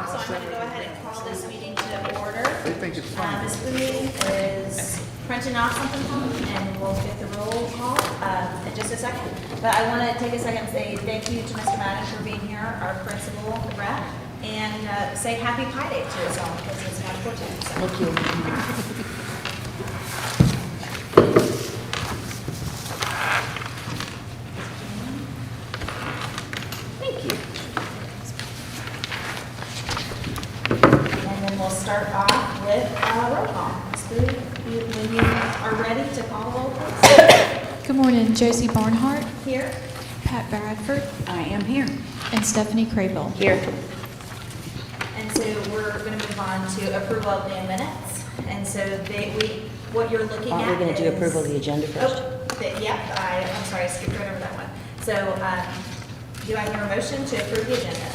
So I'm going to go ahead and call this meeting to order. They think it's fun. This meeting is printing off something from me, and we'll get the roll call in just a second. But I want to take a second and say thank you to Mr. Madden for being here, our principal rep, and say happy Pi Day to us all because it's not 14. So. Thank you. Thank you. And then we'll start off with roll call. Ms. Booth, when you are ready to call the roll, please. Good morning, Josie Barnhart, Here. Pat Bradford, I am here. and Stephanie Crable. Here. And so we're going to move on to approval of the minutes. And so what you're looking at Aren't we going to do is- approval of the agenda first? Yep, I'm sorry, I skipped right over that one. So do I hear a motion to approve the agenda?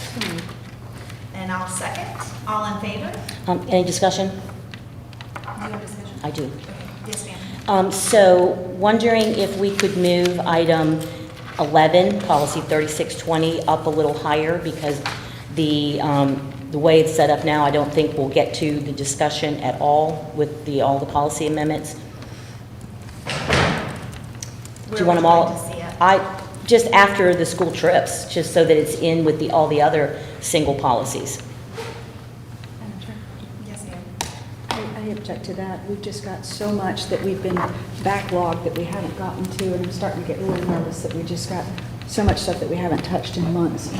And I'll second. All in favor? Any discussion? Do you have discussion? I do. Okay, yes, ma'am. So wondering if we could move item 11, policy 3620, up a little higher because the way it's set up now, I don't think we'll get to the discussion at all with all the policy amendments. Do you want them all? Where would you like to see it? Just after the school trips, just so that it's in with all the other single policies. Madam Chair, Yes, ma'am. I object to that. We've just got so much that we've been backlogged that we haven't gotten to, and I'm starting to get really nervous that we just got so much stuff that we haven't touched in months.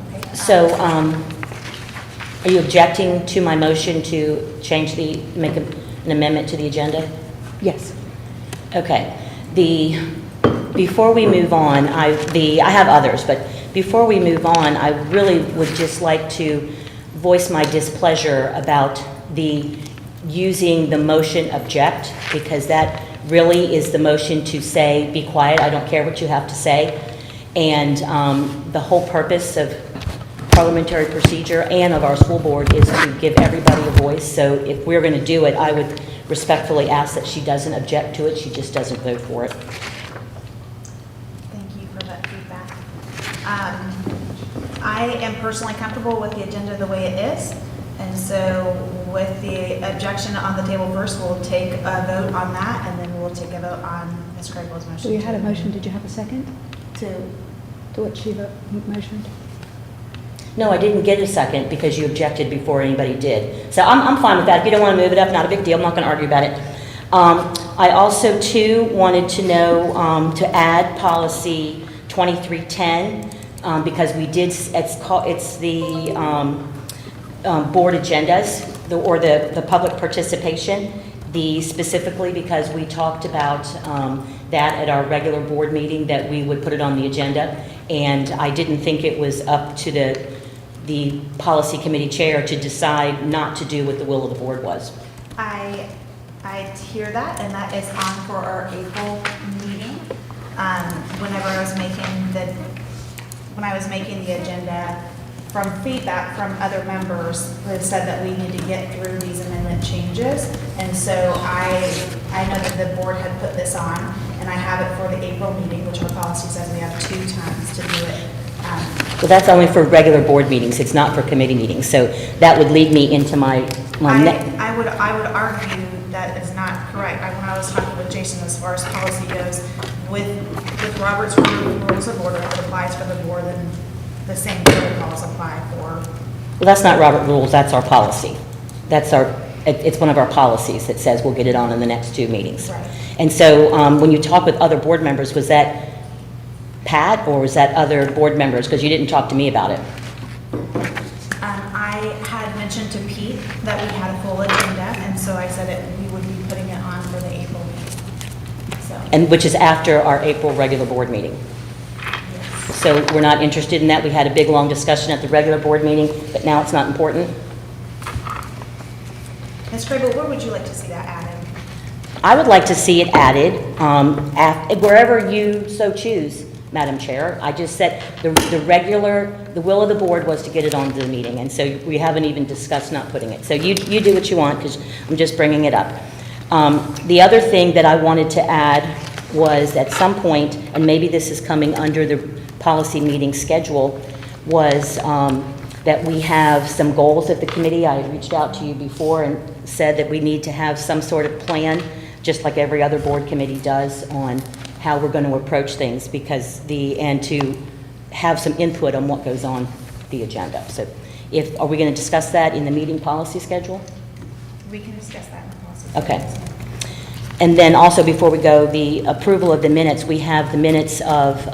Okay. So, are you objecting to my motion to make an amendment to the agenda? Yes. Okay. Before we move on, I have others, but before we move on, I really would just like to voice my displeasure about using the motion object, because that really is the motion to say, be quiet, I don't care what you have to say. And the whole purpose of parliamentary procedure and of our school board is to give everybody a voice. So if we're going to do it, I would respectfully ask that she doesn't object to it, she just doesn't vote for it. Thank you for that feedback. I am personally comfortable with the agenda the way it is. And so with the objection on the table first, we'll take a vote on that, and then we'll take a vote on Ms. Crable's motion. So you had a motion, did you have a second to what she motioned? No, I didn't get a second because you objected before anybody did. So I'm fine with that. If you don't want to move it up, not a big deal. I'm not going to argue about it. I also, too, wanted to know to add policy 2310 because we did, it's the board agendas or the public participation. Specifically because we talked about that at our regular board meeting, that we would put it on the agenda. And I didn't think it was up to the policy committee chair to decide not to do what the will of the board was. I hear that, and that is on for our April meeting. Whenever I was making the agenda, from feedback from other members who had said that we need to get through these amendment changes. And so I know that the board had put this on, and I have it for the April meeting, which our policy says we have 2 times to do it. Well, that's only for regular board meetings. It's not for committee meetings. So that would lead me into my I would argue that is not correct. When I was talking with Jason as far as policy goes, with Robert's rules of order, it applies for the board, and the same protocols apply for. Well, that's not Robert rules, that's our policy. It's one of our policies that says we'll get it on in the next 2 meetings. Right. And so when you talk with other board members, was that Pat or was that other board members? Because you didn't talk to me about it. I had mentioned to Pete that we had a full agenda, and so I said that we would be putting it on for the April meeting. So, And which is after our April regular board meeting. yes. So we're not interested in that. We had a big, long discussion at the regular board meeting, but now it's not important. Ms. Crable, where would you like to see that added? I would like to see it added wherever you so choose, Madam Chair. I just said the will of the board was to get it onto the meeting, and so we haven't even discussed not putting it. So you do what you want, because I'm just bringing it up. The other thing that I wanted to add was at some point, and maybe this is coming under the policy meeting schedule, was that we have some goals at the committee. I had reached out to you before and said that we need to have some sort of plan, just like every other board committee does, on how we're going to approach things, and to have some input on what goes on the agenda. So are we going to discuss that in the meeting policy schedule? We can discuss that in the policy. Okay. And then also, before we go, the approval of the minutes, we have the minutes of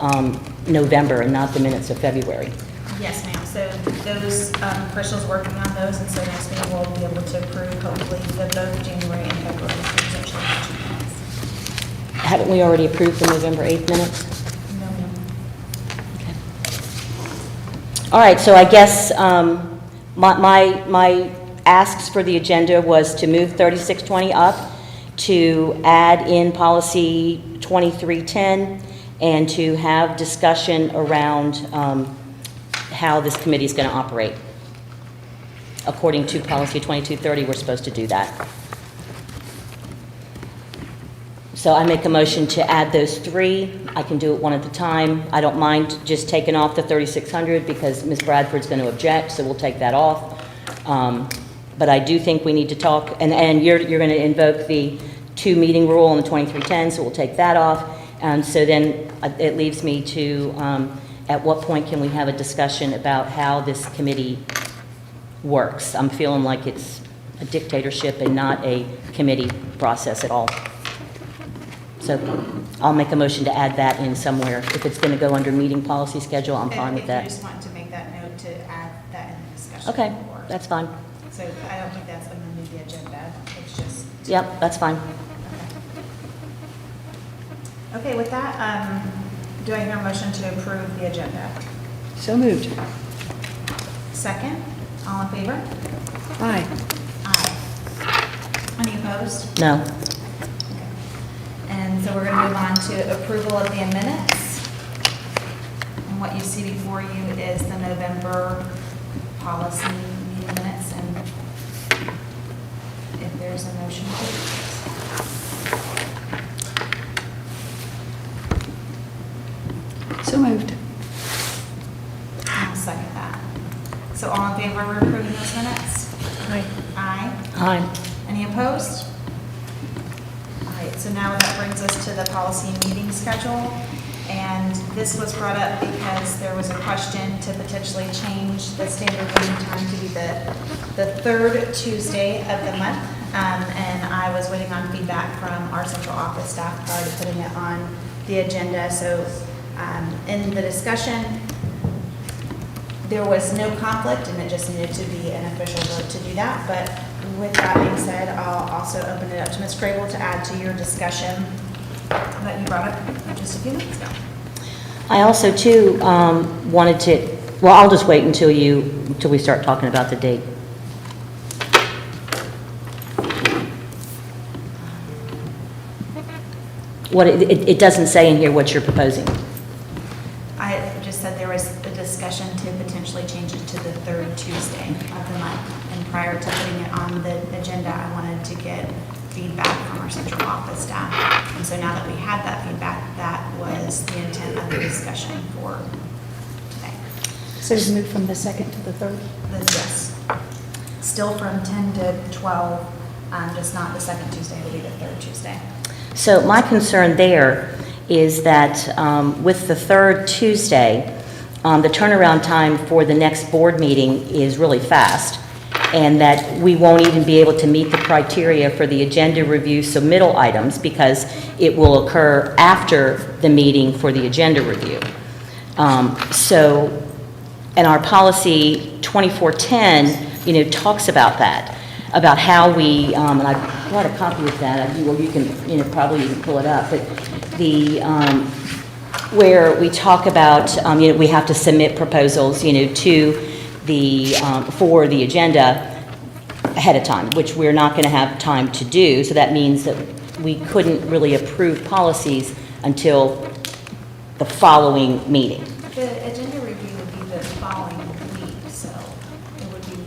November and not the minutes of February. Yes, ma'am. So those, Crystal's working on those, and so next meeting we'll be able to approve hopefully the both January and February potentially two minutes. Haven't we already approved the November 8th minutes? No, ma'am. Okay. All right, so I guess my asks for the agenda was to move 3620 up, to add in policy 2310, and to have discussion around how this committee is going to operate. According to policy 2230, we're supposed to do that. So I make a motion to add those three. I can do it one at a time. I don't mind just taking off the 3600 because Ms. Bradford's going to object, so we'll take that off. But I do think we need to talk, and you're going to invoke the 2-meeting rule on the 2310, so we'll take that off. And so then it leaves me to, at what point can we have a discussion about how this committee works? I'm feeling like it's a dictatorship and not a committee process at all. So I'll make a motion to add that in somewhere. If it's going to go under meeting policy schedule, I'm fine with If that. you just want to make that note to add that in the discussion. Okay, board. that's fine. So I don't think that's amending the agenda. It's just. Yep, that's fine. Okay, with that, do I hear a motion to approve the agenda? So moved. Second, all in favor? Aye. Aye. Any opposed? No. Okay. And so we're going to move on to approval of the minutes. And what you see before you is the November policy meeting minutes, and if there's a motion, please. So moved. I'll second that. So all in favor of approving those minutes? Aye. Aye. Aye. Any opposed? All right, so now that brings us to the policy meeting schedule. And this was brought up because there was a question to potentially change the standard meeting time to be the third Tuesday of the month. And I was waiting on feedback from our central office staff prior to putting it on the agenda. So in the discussion, there was no conflict, and it just needed to be an official vote to do that. But with that being said, I'll also open it up to Ms. Crable to add to your discussion that you brought up just a few minutes ago. I also, too, wanted to, well, I'll just wait until we start talking about the date. It doesn't say in here what you're proposing. I just said there was a discussion to potentially change it to the third Tuesday of the month. And prior to putting it on the agenda, I wanted to get feedback from our central office staff. And so now that we had that feedback, that was the intent of the discussion for today. So it's moved from the second to the third? Yes. Still from 10 to 12, just not the second Tuesday, it'll be the third Tuesday. So my concern there is that with the third Tuesday, the turnaround time for the next board meeting is really fast, and that we won't even be able to meet the criteria for the agenda review submittal items because it will occur after the meeting for the agenda review. And our policy 2410, talks about that, about how we, and I brought a copy of that, or you can, probably you can pull it up, but where we talk about, we have to submit proposals, to the, for the agenda ahead of time, which we're not going to have time to do. So that means that we couldn't really approve policies until the following meeting. The agenda review would be the following week, so it would be.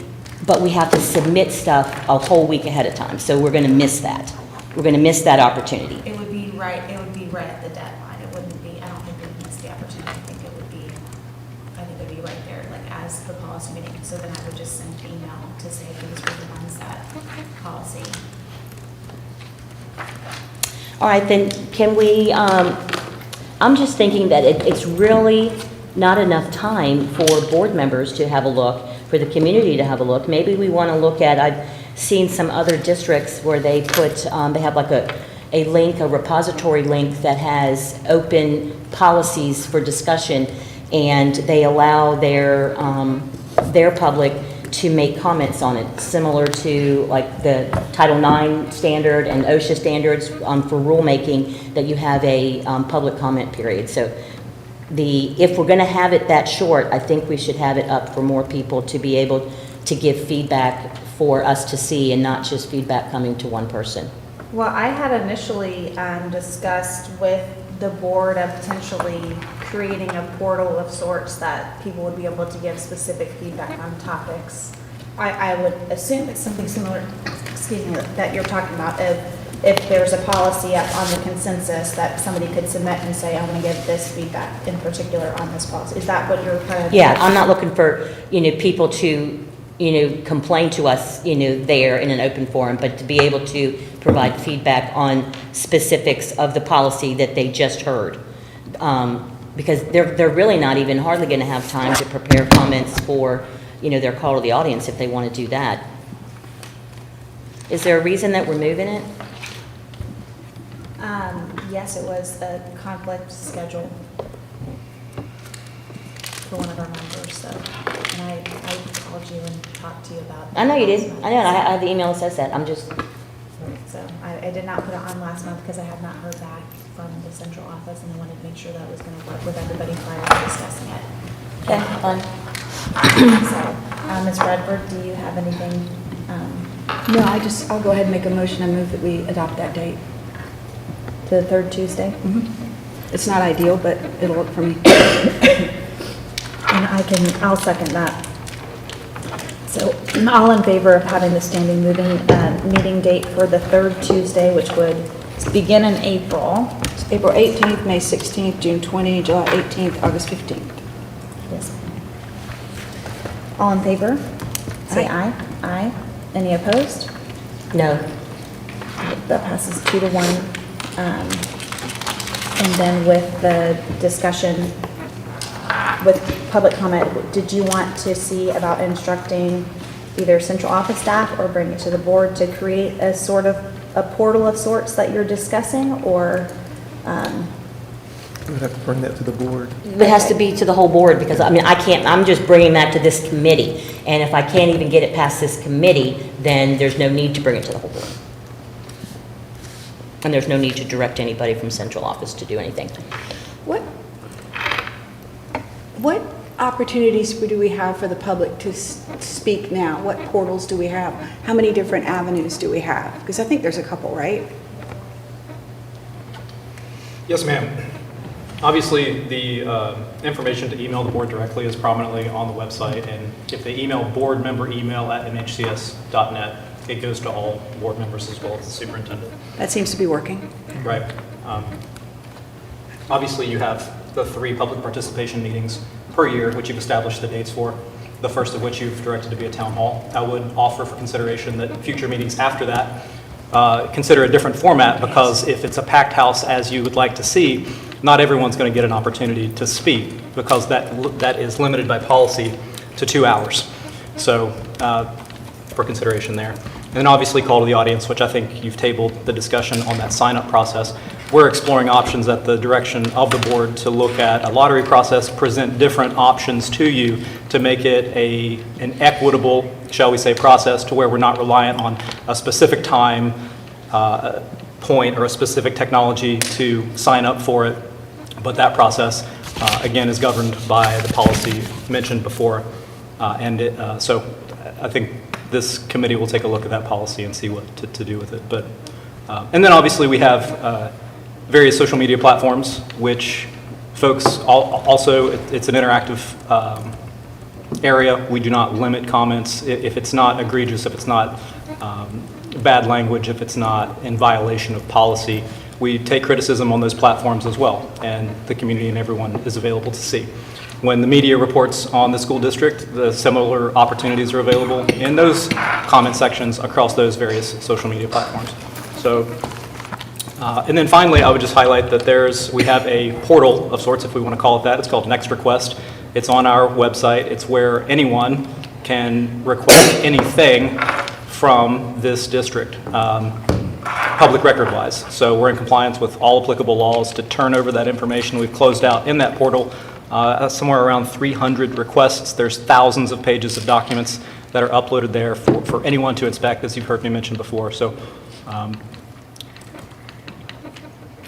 But we have to submit stuff a whole week ahead of time, so we're going to miss that. We're going to miss that opportunity. It would be right at the deadline. It wouldn't be, I don't think we'd miss the opportunity. I think it would be right there, like so then I would just send an email to say these were the ones that policy. All right, then, can we, I'm just thinking that it's really not enough time for board members to have a look, for the community to have a look. Maybe we want to look at, I've seen some other districts where they put, they have like a link, a repository link that has open policies for discussion, and they allow their public to make comments on it, similar to like the Title IX standard and OSHA standards for rulemaking, that you have a public comment period. So if we're going to have it that short, I think we should have it up for more people to be able to give feedback for us to see, and not just feedback coming to one person. Well, I had initially discussed with the board of potentially creating a portal of sorts that people would be able to give specific feedback on topics. I would assume it's something similar, excuse me, that you're talking about, if there's a policy up on the consensus that somebody could submit and say, I want to give this feedback in particular on this policy. Is that what you're kind of? Yeah, I'm not looking for, people to, complain to us, there in an open forum, but to be able to provide feedback on specifics of the policy that they just heard. Because they're really not even hardly going to have time to prepare comments for, their call to the audience if they want to do that. Is there a reason that we're moving it? Yes, it was a conflict schedule for one of our members, so, and I called you and talked to you about. I know you did. I know, I have the email that says that. I'm just, So I did not put it on last month because I had not heard back from the central office, and I wanted to make sure that I was going to work with everybody prior to discussing it. okay, fine. So, Ms. Bradford, do you have anything? No, I'll go ahead and make a motion and move that we adopt that date. To the third Tuesday? It's not ideal, but it'll work for me. And I'll second that. So, all in favor of having the standing meeting date for the third Tuesday, which would begin in April. It's April 18th, May 16th, June 20th, July 18th, August 15th. Yes. All in favor? Say aye. Aye. Any opposed? No. That passes 2-1. And then with the discussion with public comment, did you want to see about instructing either central office staff or bring it to the board to create a sort of a portal of sorts that you're discussing, or? We would have to bring that to the board. It has to be to the whole board, because, I'm just bringing that to this committee. And if I can't even get it past this committee, then there's no need to bring it to the whole board. And there's no need to direct anybody from central office to do anything. What opportunities do we have for the public to speak now? What portals do we have? How many different avenues do we have? Because I think there's a couple, right? Yes, ma'am. Obviously, the information to email the board directly is prominently on the website, and if they email boardmember@nhcs.net, it goes to all board members as well as the superintendent. That seems to be working. Right. Obviously, you have the 3 public participation meetings per year, which you've established the dates for, the first of which you've directed to be a town hall. I would offer for consideration that future meetings after that consider a different format, because if it's a packed house as you would like to see, not everyone's going to get an opportunity to speak, because that is limited by policy to 2 hours. So for consideration there. And then obviously call to the audience, which I think you've tabled the discussion on that sign-up process. We're exploring options at the direction of the board to look at a lottery process, present different options to you to make it an equitable, shall we say, process, to where we're not reliant on a specific time point or a specific technology to sign up for it. But that process, again, is governed by the policy mentioned before. So I think this committee will take a look at that policy and see what to do with it. But and then obviously we have various social media platforms, which folks also, it's an interactive area. We do not limit comments if it's not egregious, if it's not bad language, if it's not in violation of policy. We take criticism on those platforms as well, and the community and everyone is available to see. when the media reports on the school district, the similar opportunities are available in those comment sections across those various social media platforms. So, and then finally, I would just highlight that we have a portal of sorts, if we want to call it that. It's called Next Request. It's on our website. It's where anyone can request anything from this district, public record-wise. So we're in compliance with all applicable laws to turn over that information. We've closed out in that portal somewhere around 300 requests. There's thousands of pages of documents that are uploaded there for anyone to inspect, as you've heard me mention before. So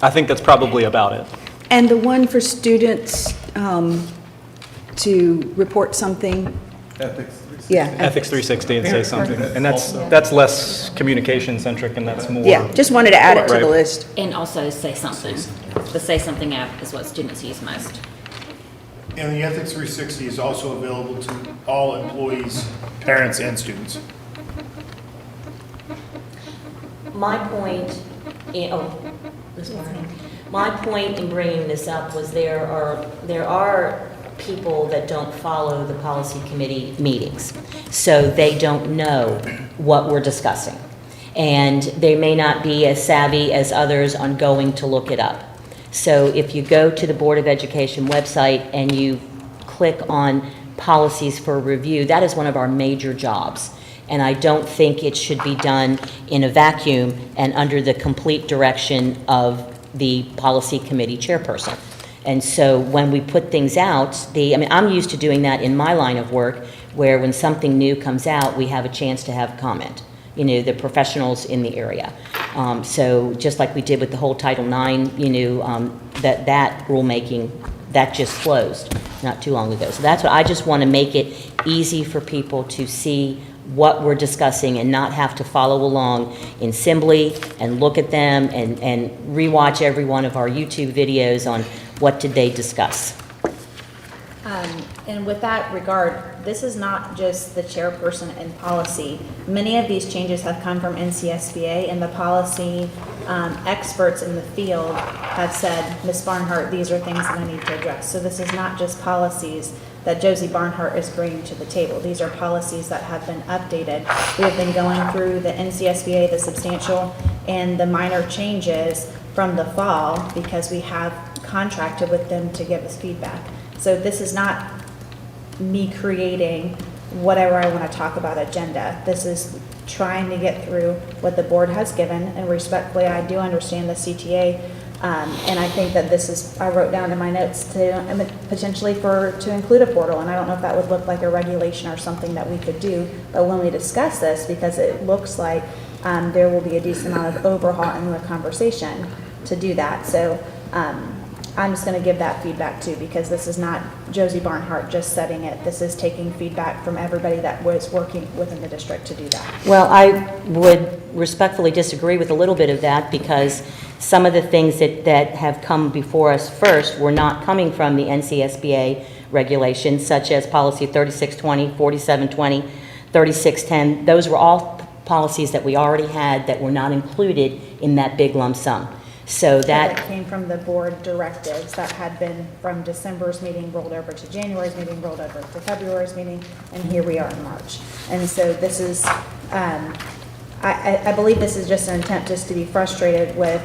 I think that's probably about it. And the one for students to report something? Ethics. Yeah. Ethics 360 and say something. And that's less communication-centric, and that's more. Yeah, just wanted to add it to the Right. list. And also Say Something. The Say Something app is what students use most. And the Ethics 360 is also available to all employees, parents, and students. My point, my point in bringing this up was there are people that don't follow the policy committee meetings, so they don't know what we're discussing. And they may not be as savvy as others on going to look it up. So if you go to the Board of Education website and you click on policies for review, that is one of our major jobs. And I don't think it should be done in a vacuum and under the complete direction of the policy committee chairperson. And so when we put things out, I'm used to doing that in my line of work, where when something new comes out, we have a chance to have comment, the professionals in the area. So just like we did with the whole Title IX, that rulemaking, that just closed not too long ago. So that's what I just want to make it easy for people to see what we're discussing and not have to follow along in Assembly and look at them and rewatch every one of our YouTube videos on what did they discuss. And with that regard, this is not just the chairperson and policy. Many of these changes have come from NCSBA, and the policy experts in the field have said, Ms. Barnhart, these are things that I need to address. So this is not just policies that Josie Barnhart is bringing to the table. These are policies that have been updated. We have been going through the NCSBA, the substantial and the minor changes from the fall, because we have contracted with them to give us feedback. So this is not me creating whatever I want to talk about agenda. This is trying to get through what the board has given, and respectfully, I do understand the CTA, and I think that this is, I wrote down in my notes to potentially to include a portal, and I don't know if that would look like a regulation or something that we could do, but when we discuss this, because it looks like there will be a decent amount of overhaul in the conversation to do that. So I'm just going to give that feedback too, because this is not Josie Barnhart just setting it. This is taking feedback from everybody that was working within the district to do that. Well, I would respectfully disagree with a little bit of that, because some of the things that have come before us first were not coming from the NCSBA regulations, such as policy 3620, 4720, 3610. Those were all policies that we already had that were not included in that big lump sum. So that came from the board directives that had been from December's meeting rolled over to January's meeting, rolled over to February's meeting, and here we are in March. And so this is, I believe this is just an attempt just to be frustrated with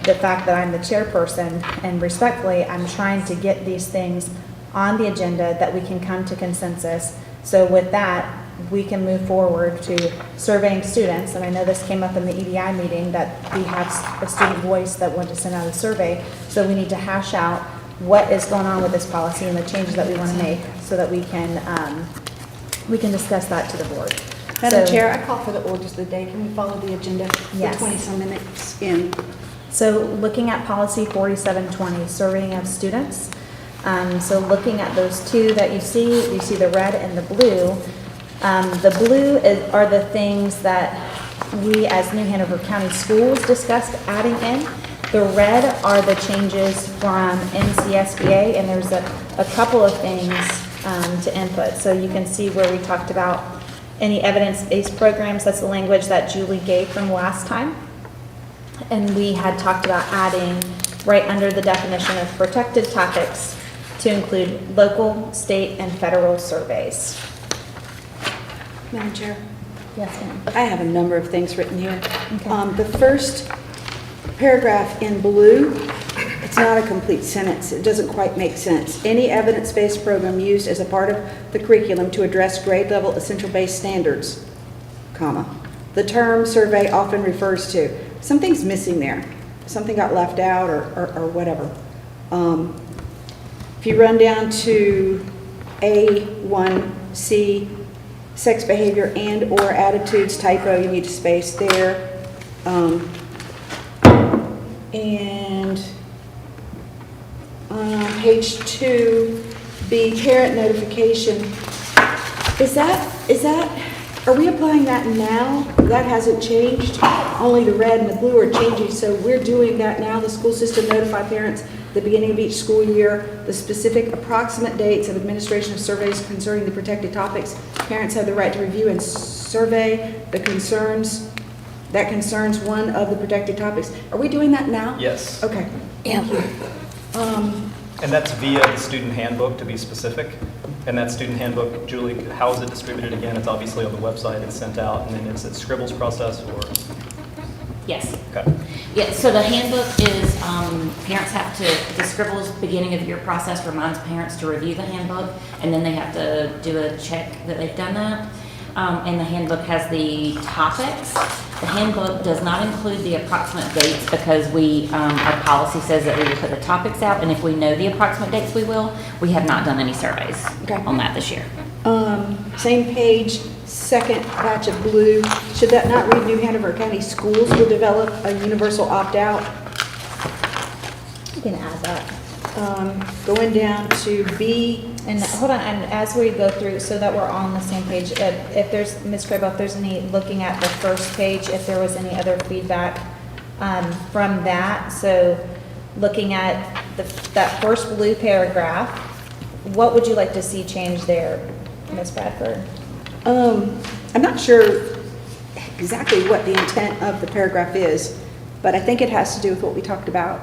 the fact that I'm the chairperson, and respectfully, I'm trying to get these things on the agenda that we can come to consensus. So with that, we can move forward to surveying students, and I know this came up in the EDI meeting that we have a student voice that wanted to send out a survey, so we need to hash out what is going on with this policy and the changes that we want to make so that we can discuss that to the board. Madam So- Chair, I call for the orders of the day. Can we follow the agenda Yes. for 20-some minutes in? So looking at policy 4720, surveying of students. So looking at those two that you see the red and the blue. The blue are the things that we as New Hanover County Schools discussed adding in. The red are the changes from NCSBA, and there's a couple of things to input. So you can see where we talked about any evidence-based programs. That's the language that Julie gave from last time. And we had talked about adding right under the definition of protected topics, to include local, state, and federal surveys. Madam Chair, Yes, ma'am. I have a number of things written here. Okay. The first paragraph in blue, it's not a complete sentence. It doesn't quite make sense. Any evidence-based program used as a part of the curriculum to address grade-level essential-based standards, comma. The term survey often refers to. Something's missing there. Something got left out or whatever. If you run down to A1C, sex behavior and/or attitudes typo, you need a space there. And page 2B, parent notification. Are we applying that now? That hasn't changed? Only the red and the blue are changing, so we're doing that now. The school system notify parents at the beginning of each school year the specific approximate dates of administration of surveys concerning the protected topics. Parents have the right to review and survey the concerns that concerns one of the protected topics. Are we doing that now? Yes. Okay, thank you. And that's via the student handbook, to be specific. And that student handbook, Julie, how is it distributed again? It's obviously on the website, it's sent out, and then is it Scribbles process or? Yes. Okay. Yeah, so the handbook is, parents have to, the Scribbles beginning of year process reminds parents to review the handbook, and then they have to do a check that they've done that. And the handbook has the topics. The handbook does not include the approximate dates because our policy says that we will put the topics out, and if we know the approximate dates, we will. We have not done any surveys Okay. on that this year. Same page, second batch of blue. Should that not read New Hanover County Schools will develop a universal opt-out? You can add that. Going down to B. And hold on, and as we go through, so that we're all on the same page, if there's, Ms. Crable, if there's any, looking at the first page, if there was any other feedback from that, so looking at that first blue paragraph, what would you like to see change there, Ms. Bradford? I'm not sure exactly what the intent of the paragraph is, but I think it has to do with what we talked about,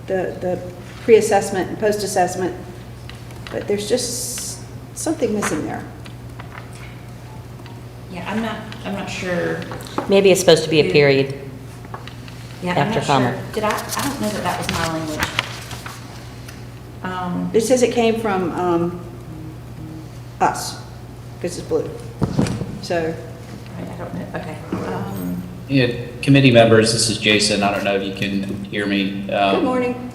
the pre-assessment and post-assessment, but there's just something missing there. Yeah, I'm not sure. Maybe it's supposed to be a period. Yeah, I'm After not comma. sure. I don't know that was my language. It says it came from us, because it's blue. So, I don't know, okay. Yeah, committee members, this is Jason. I don't know if you can hear me. good morning.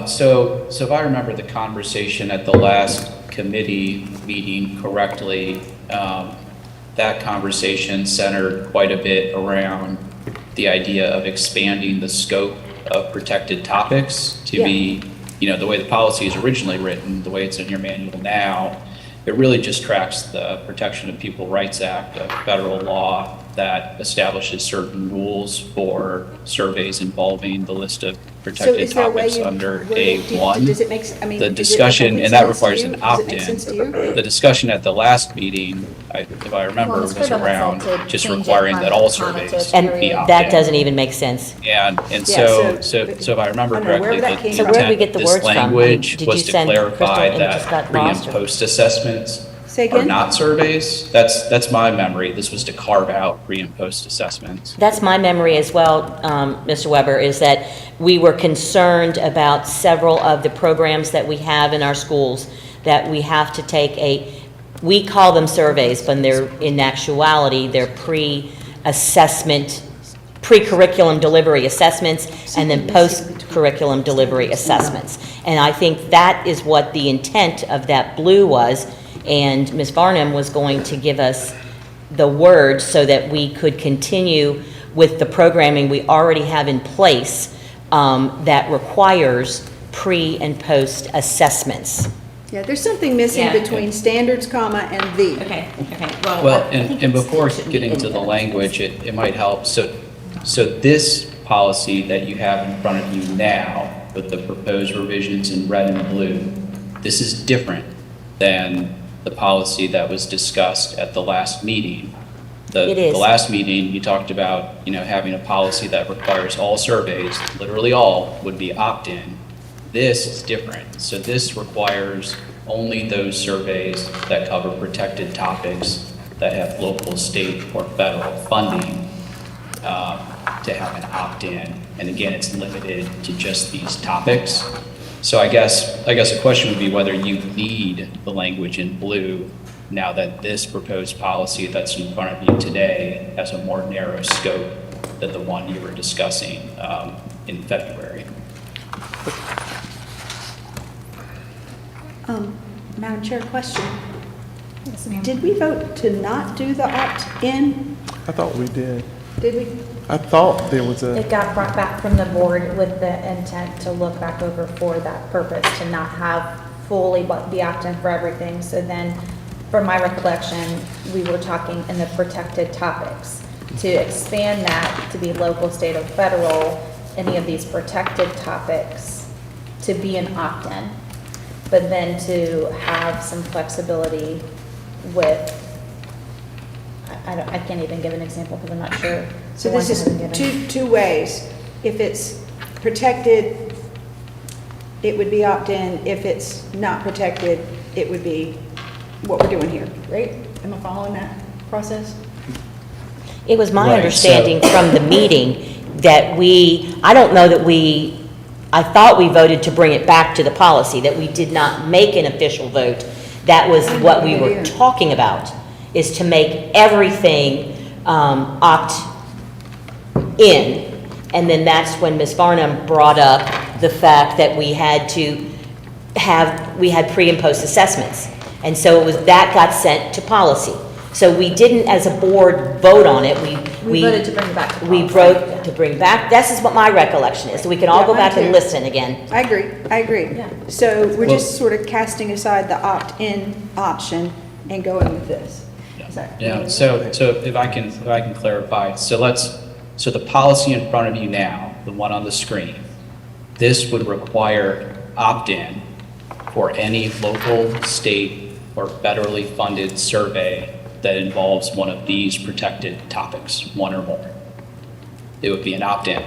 So if I remember the conversation at the last committee meeting correctly, that conversation centered quite a bit around the idea of expanding the scope of protected topics to be, the way the policy is originally written, the way it's in your manual now, it really just tracks the Protection of People Rights Act, a federal law that establishes certain rules for surveys involving the list of So protected is there a way topics you under word it? A1. Does it make, The discussion, and that requires an opt-in. The discussion at the last meeting, if I remember, Well, was Ms. Crable around had said just change it requiring from that all comma to surveys And be that opt-in. doesn't even make sense. And Yeah, so so- if I remember I don't know, correctly, wherever that came the So from. where did we intent get of the this words from? language Did was you to send Crystal clarify and it just that got pre lost, and or- post assessments Say are again? not surveys. That's my memory. This was to carve out pre and post assessments. That's my memory as well, Mr. Weber, is that we were concerned about several of the programs that we have in our schools, that we have to take we call them surveys, but in actuality, they're pre-assessment, pre-curriculum delivery assessments, and then post-curriculum delivery assessments. And I think that is what the intent of that blue was, and Ms. Varnum was going to give us the words so that we could continue with the programming we already have in place that requires pre- and post-assessmments. Yeah, there's something missing Yeah. between standards, comma, and the. Okay. Well, I and think and it's- before it shouldn't be getting in to the there. language, it might help. So this policy that you have in front of you now, with the proposed revisions in red and blue, this is different than the policy that was discussed at the last meeting. It is. The last meeting, you talked about, having a policy that requires all surveys, literally all, would be opt-in. This is different. So this requires only those surveys that cover protected topics that have local, state, or federal funding to have an opt-in. And again, it's limited to just these topics. So I guess the question would be whether you need the language in blue now that this proposed policy that's in front of you today has a more narrow scope than the one you were discussing in February. Madam Chair, question. Yes, ma'am. Did we vote to not do the opt-in? I thought we did. Did we? I thought there was a, It got brought back from the board with the intent to look back over for that purpose, to not have fully the opt-in for everything. So then, from my recollection, we were talking in the protected topics. To expand that to be local, state, or federal, any of these protected topics to be an opt-in. But then to have some flexibility with, I can't even give an example because I'm not sure. So the this ones I haven't is given. two ways. If it's protected, it would be opt-in. If it's not protected, it would be what we're doing here, right? Am I following that process? It was my Right, understanding so- from the meeting that I don't know that I thought we voted to bring it back to the policy, that we did not make an official vote. That was what we were talking about, is to make everything opt-in. And then that's when Ms. Varnum brought up the fact that we had pre and post assessments. And so that got sent to policy. So we didn't, as a board, vote on it. We voted to bring it back to We policy. voted to bring back, this is what my recollection is, so we can all Yeah, go back mine and too. listen again. I agree. Yeah. So we're Well- just sort of casting aside the opt-in option and going with this. Is that- Yeah, so if I can clarify, so the policy in front of you now, the one on the screen, this would require opt-in for any local, state, or federally funded survey that involves one of these protected topics, one or more. It would be an opt-in,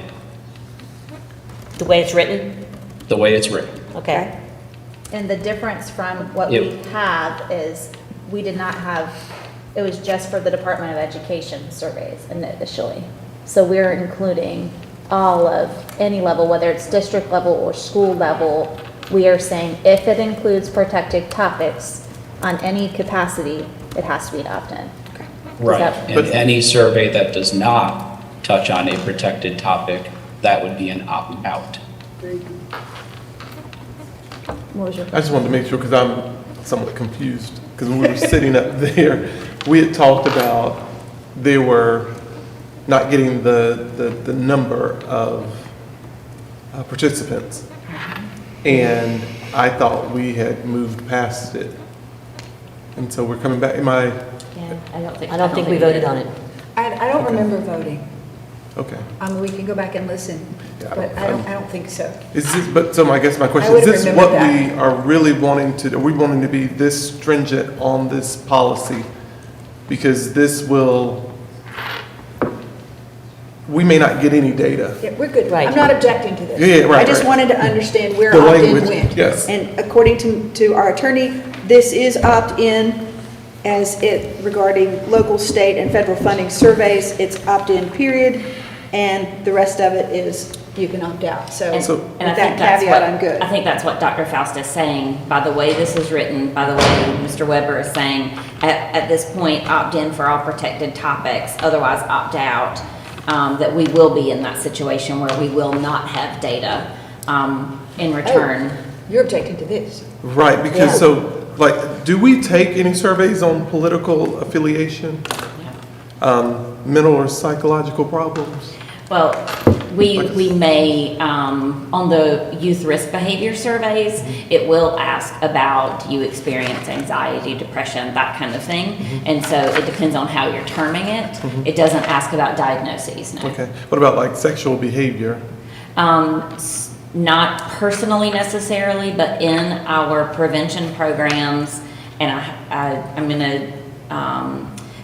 The way it's written, the way it's written. okay? And the difference from what Yep. we have is, we did not have, it was just for the Department of Education surveys initially. So we're including all of, any level, whether it's district level or school level. We are saying if it includes protected topics on any capacity, it has to be an opt-in. Right, that- and any survey that does not touch on a protected topic, that would be an opt-out. What was your I just wanted to make sure, because I'm somewhat confused, because when we were sitting up there, we had talked about they were not getting the number of participants. And I thought we had moved past it. And so we're coming back, I don't think we voted on it. I don't remember voting. okay. I mean, we can go back and listen, Yeah, but I don't think so. Is this, but, so I guess my question, I is would've this remembered what we that. are really wanting to, are we wanting to be this stringent on this policy? Because this will, we may not get any data. Yeah, we're good. Right. I'm not objecting to this. Yeah, right, I just right. wanted to understand where The opt-in language, went. yes. And according to our attorney, this is opt-in as it regarding local, state, and federal funding surveys. It's opt-in, period, and the rest of it is you can opt out. So with So- And I that think that's caveat, what, I'm good. I think that's what Dr. Faust is saying, by the way this is written, by the way Mr. Weber is saying, at this point, opt in for all protected topics, otherwise opt out, that we will be in that situation where we will not have data in return. You're objecting to this. Right, Yeah. because so, like, do we take any surveys on political affiliation, mental or psychological problems? Well, we may, on the youth risk behavior surveys, it will ask about, do you experience anxiety, depression, that kind of thing. And so it depends on how you're terming it. It doesn't ask about diagnoses, no. Okay, what about like sexual behavior? Not personally necessarily, but in our prevention programs, and I'm gonna,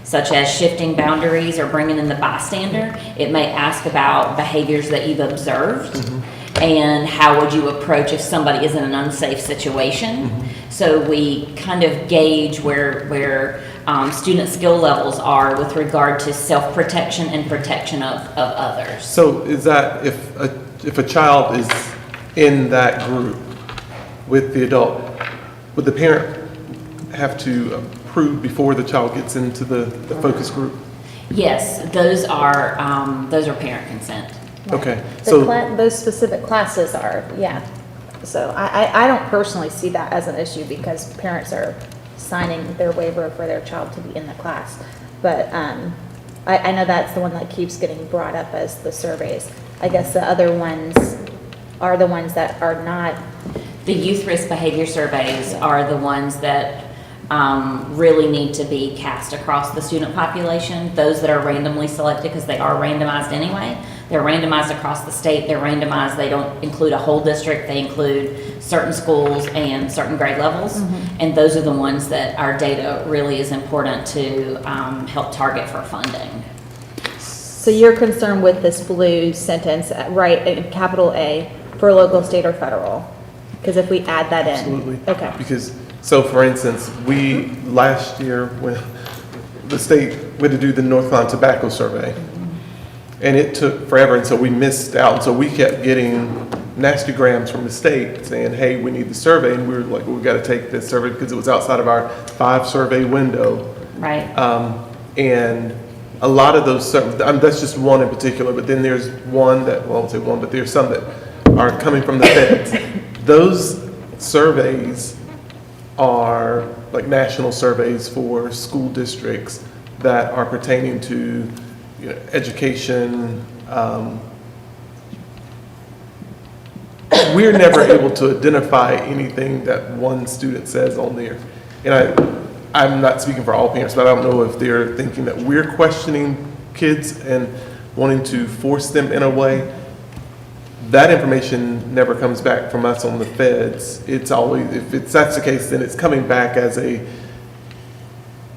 such as shifting boundaries or bringing in the bystander, it may ask about behaviors that you've observed. and how would you approach if somebody is in an unsafe situation. So we kind of gauge where student skill levels are with regard to self-protection and protection of others. So is that if a child is in that group with the adult, would the parent have to approve before the child gets into the focus group? Yes, those are parent consent. Okay, so, Those specific classes are, yeah. So I don't personally see that as an issue because parents are signing their waiver for their child to be in the class. But I know that's the one that keeps getting brought up as the surveys. I guess the other ones are the ones that are not. The youth risk behavior surveys are the ones that really need to be cast across the student population. Those that are randomly selected, because they are randomized anyway. They're randomized across the state. They're randomized. They don't include a whole district. They include certain schools and certain grade levels. And those are the ones that our data really is important to help target for funding. So you're concerned with this blue sentence, right, in capital A, for local, state, or federal? Because if we add that in. absolutely. Okay. Because, so for instance, we, last year, when the state went to do the North Carolina Tobacco Survey, and it took forever, and so we missed out. And so we kept getting nasty grams from the state saying, hey, we need the survey. And we were like, well, we got to take this survey because it was outside of our 5-survey window. Right. And a lot of those, that's just one in particular, but then there's one that, well, I won't say one, but there's some that are coming from the feds. Those surveys are like national surveys for school districts that are pertaining to education. We're never able to identify anything that one student says on there. And I'm not speaking for all parents, but I don't know if they're thinking that we're questioning kids and wanting to force them in a way. That information never comes back from us on the feds. It's always, if that's the case, then it's coming back as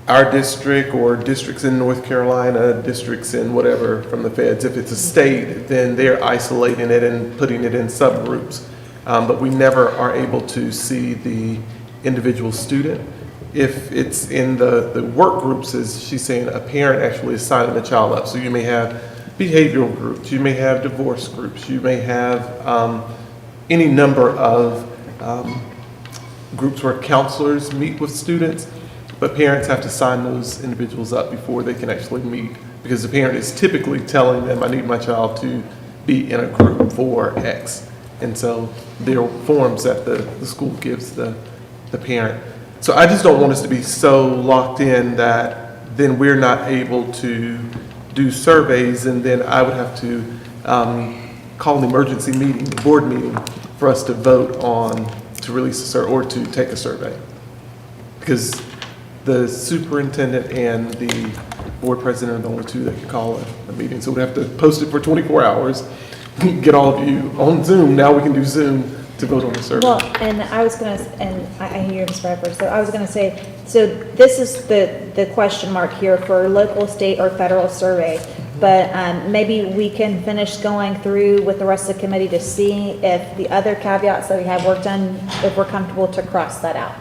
our district or districts in North Carolina, districts in whatever from the feds. If it's a state, then they're isolating it and putting it in subgroups. But we never are able to see the individual student. If it's in the work groups, as she's saying, a parent actually is signing the child up. So you may have behavioral groups, you may have divorce groups, you may have any number of groups where counselors meet with students, but parents have to sign those individuals up before they can actually meet, because the parent is typically telling them, I need my child to be in a group for X. And so there are forms that the school gives the parent. So I just don't want us to be so locked in that then we're not able to do surveys, and then I would have to call an emergency meeting, board meeting, for us to vote on to release a survey or to take a survey. Because the superintendent and the board president are the only two that can call a meeting. So we'd have to post it for 24 hours, get all of you on Zoom. Now we can do Zoom to vote on the survey. Well, and I was gonna, and I hear Ms. Bradford, so I was gonna say, so this is the question mark here for local, state, or federal survey. But maybe we can finish going through with the rest of the committee to see if the other caveats that we have worked on, if we're comfortable to cross that out.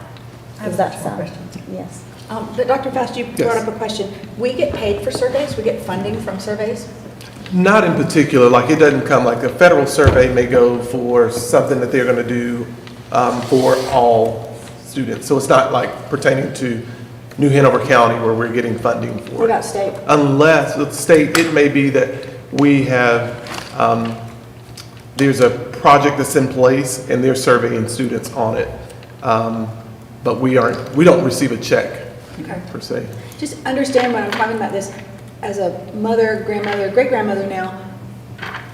Does that sound? Yes. But Dr. Fast, you brought up a question. We get paid for surveys? We get funding from surveys? Not in particular, like it doesn't come, like a federal survey may go for something that they're gonna do for all students. So it's not like pertaining to New Hanover County where we're getting funding for it. What about state? Unless, with the state, it may be that we have, there's a project that's in place and they're surveying students on it. But we don't receive a check per se. Just understand when I'm talking about this, as a mother, grandmother, great-grandmother now,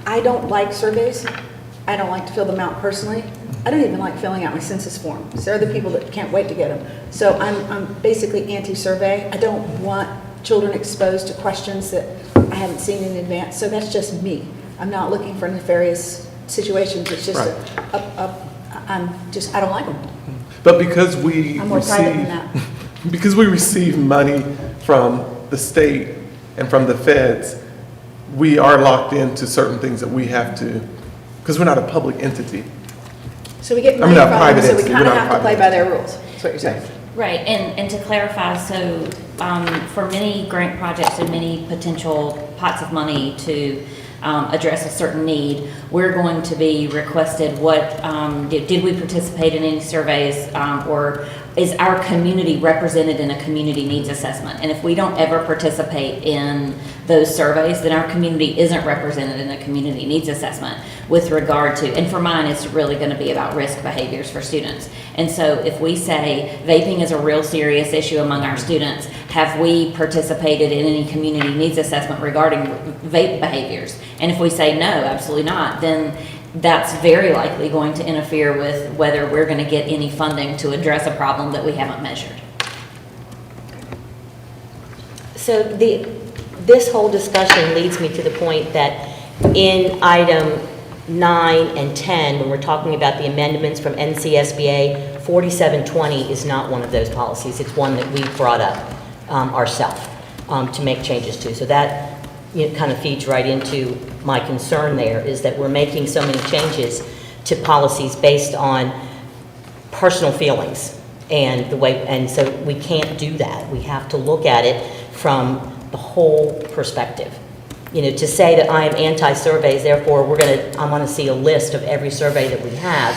I don't like surveys. I don't like to fill them out personally. I don't even like filling out my census forms. There are the people that can't wait to get them. So I'm basically anti-survey. I don't want children exposed to questions that I haven't seen in advance. So that's just me. I'm not looking for nefarious situations. It's just I don't like them. But because we I'm more private than that. because we receive money from the state and from the feds, we are locked into certain things that we have to because we're not a public entity. So we get I'm money not from private them, so we entity, kind we're of not have to play private by their rules, that's what you're saying. Right, and to clarify, so for many grant projects and many potential pots of money to address a certain need, we're going to be requested did we participate in any surveys, or is our community represented in a community needs assessment? And if we don't ever participate in those surveys, then our community isn't represented in a community needs assessment with regard to, and for mine, it's really going to be about risk behaviors for students. And so if we say vaping is a real serious issue among our students, have we participated in any community needs assessment regarding vape behaviors? And if we say no, absolutely not, then that's very likely going to interfere with whether we're going to get any funding to address a problem that we haven't measured. So this whole discussion leads me to the point that in item 9 and 10, when we're talking about the amendments from NCSBA, 4720 is not one of those policies. It's one that we brought up ourselves to make changes to. So that kind of feeds right into my concern there, is that we're making so many changes to policies based on personal feelings and the way, and so we can't do that. We have to look at it from the whole perspective. To say that I am anti-surveys, therefore I'm going to see a list of every survey that we have.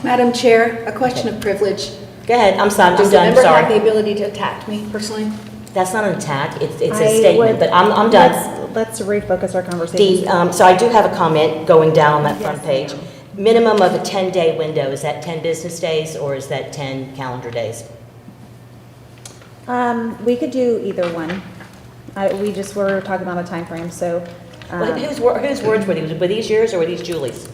Madam Chair, a question of privilege. Go ahead, I'm sorry, I'm Does the done, member have sorry. the ability to attack me personally? That's not an attack, it's a I statement, would- but I'm done. Let's refocus our conversation. So I do have a comment going down that front Yes, page. Minimum of a 10-day window, is that 10 business days or is that 10 calendar days? We could do either one. We just were talking about a time frame. So. Whose words were these? Were these yours or were these Julie's?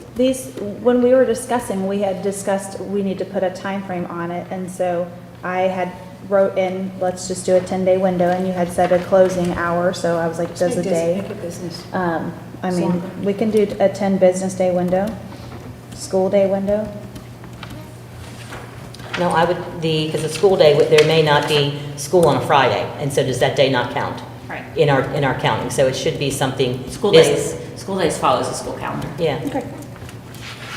When we were discussing, we had discussed we need to put a time frame on it, and so I had wrote in, let's just do a 10-day window, and you had said a closing hour, so I was like, does a day. Make it business. I mean, we can do a 10 business day window, school day window. No, I would, because the school day, there may not be school on a Friday, and so does that day not count? Right. In our counting, so it should be something. School days follows the school calendar. Yeah. Okay.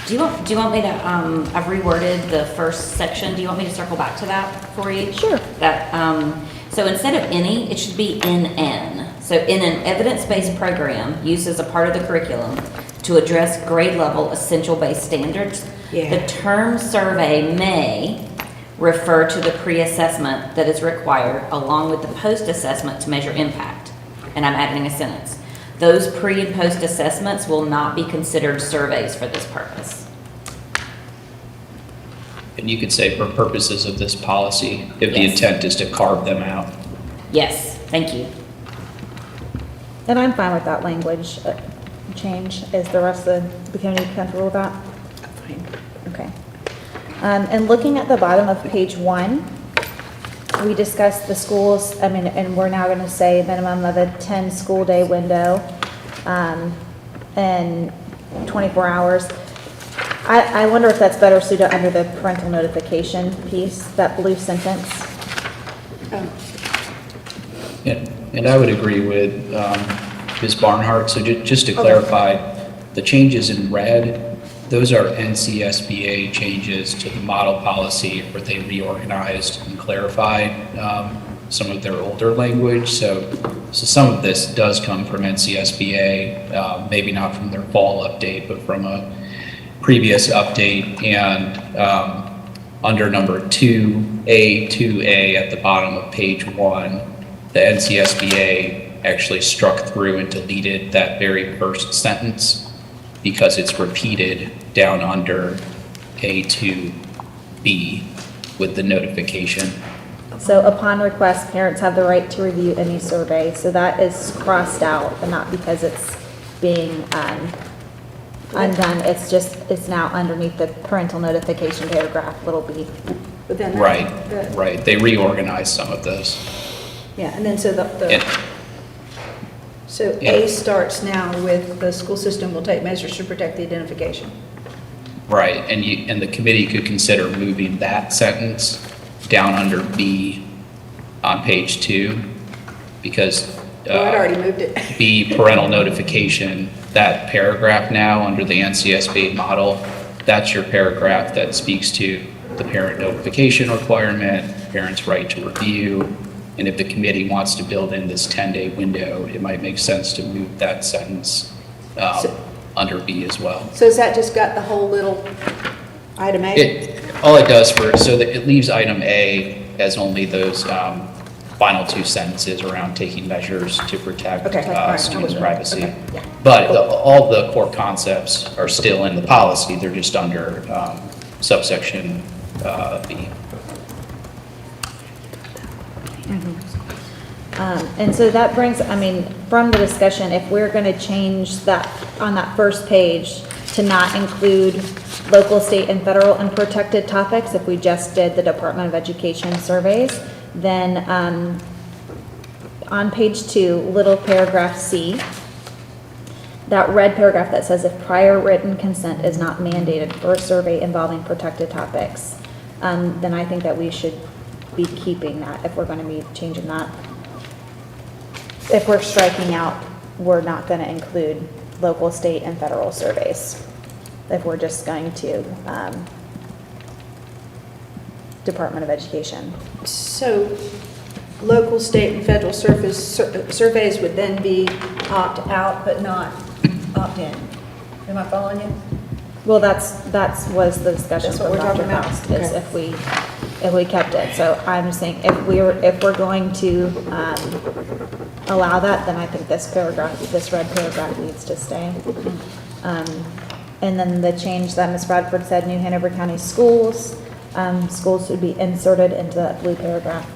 Do you want me to, I've reworded the first section. Do you want me to circle back to that for you? Sure. That, so instead of any, it should be in N. So in an evidence-based program used as a part of the curriculum to address grade level essential-based standards, Yeah. the term survey may refer to the pre-assessment that is required along with the post-assessment to measure impact. And I'm adding a sentence. Those pre- and post-assessments will not be considered surveys for this purpose. And you could say for purposes of this policy, if the Yes. intent is to carve them out. Yes, thank you. And I'm fine with that language change. Is the rest of the community comfortable with that? Fine. Okay. And looking at the bottom of page 1, we discussed the schools, and we're now going to say minimum of a 10 school day window, and 24 hours. I wonder if that's better suited under the parental notification piece, that blue sentence. And I would agree with Ms. Barnhart. So just to clarify, the changes in red, those are NCSBA changes to the model policy where they reorganized and clarified some of their older language. So some of this does come from NCSBA, maybe not from their fall update, but from a previous update. And under number 2A at the bottom of page 1, the NCSBA actually struck through and deleted that very first sentence because it's repeated down under A2B with the notification. So upon request, parents have the right to review any survey. So that is crossed out, but not because it's being undone. It's now underneath the parental notification paragraph, little b. But then Right. They reorganized some of those. Yeah, and then so And- so Yeah. A starts now with the school system will take measures to protect the identification. Right, and the committee could consider moving that sentence down under B on page 2, because Oh, I'd already moved it. B, parental notification, that paragraph now under the NCSB model, that's your paragraph that speaks to the parent notification requirement, parents' right to review, and if the committee wants to build in this 10-day window, it might make sense to move that sentence under B as well. So has that just got the whole little item A? All it does so that it leaves item A as only those final two sentences around taking measures to protect Okay, all right, students' I'm with you. privacy. Okay, yeah. But all the core concepts are still in the policy, they're just under subsection B. And so that brings, I mean, from the discussion, if we're going to change that on that first page to not include local, state, and federal unprotected topics, if we just did the Department of Education surveys, then on page 2, little paragraph C, that red paragraph that says if prior written consent is not mandated for a survey involving protected topics, then I think that we should be keeping that if we're going to be changing that. If we're striking out, we're not going to include local, state, and federal surveys. If we're just going to Department of Education. So local, state, and federal surveys would then be opt-out but not opt-in. Am I following you? Well, that's was the discussion That's what from we're talking Dr. about? Faust, is Okay. if we kept it. So I'm just saying, if we're going to allow that, then I think this paragraph, this red paragraph needs to stay. And then the change that Ms. Bradford said, New Hanover County schools, schools should be inserted into that blue paragraph.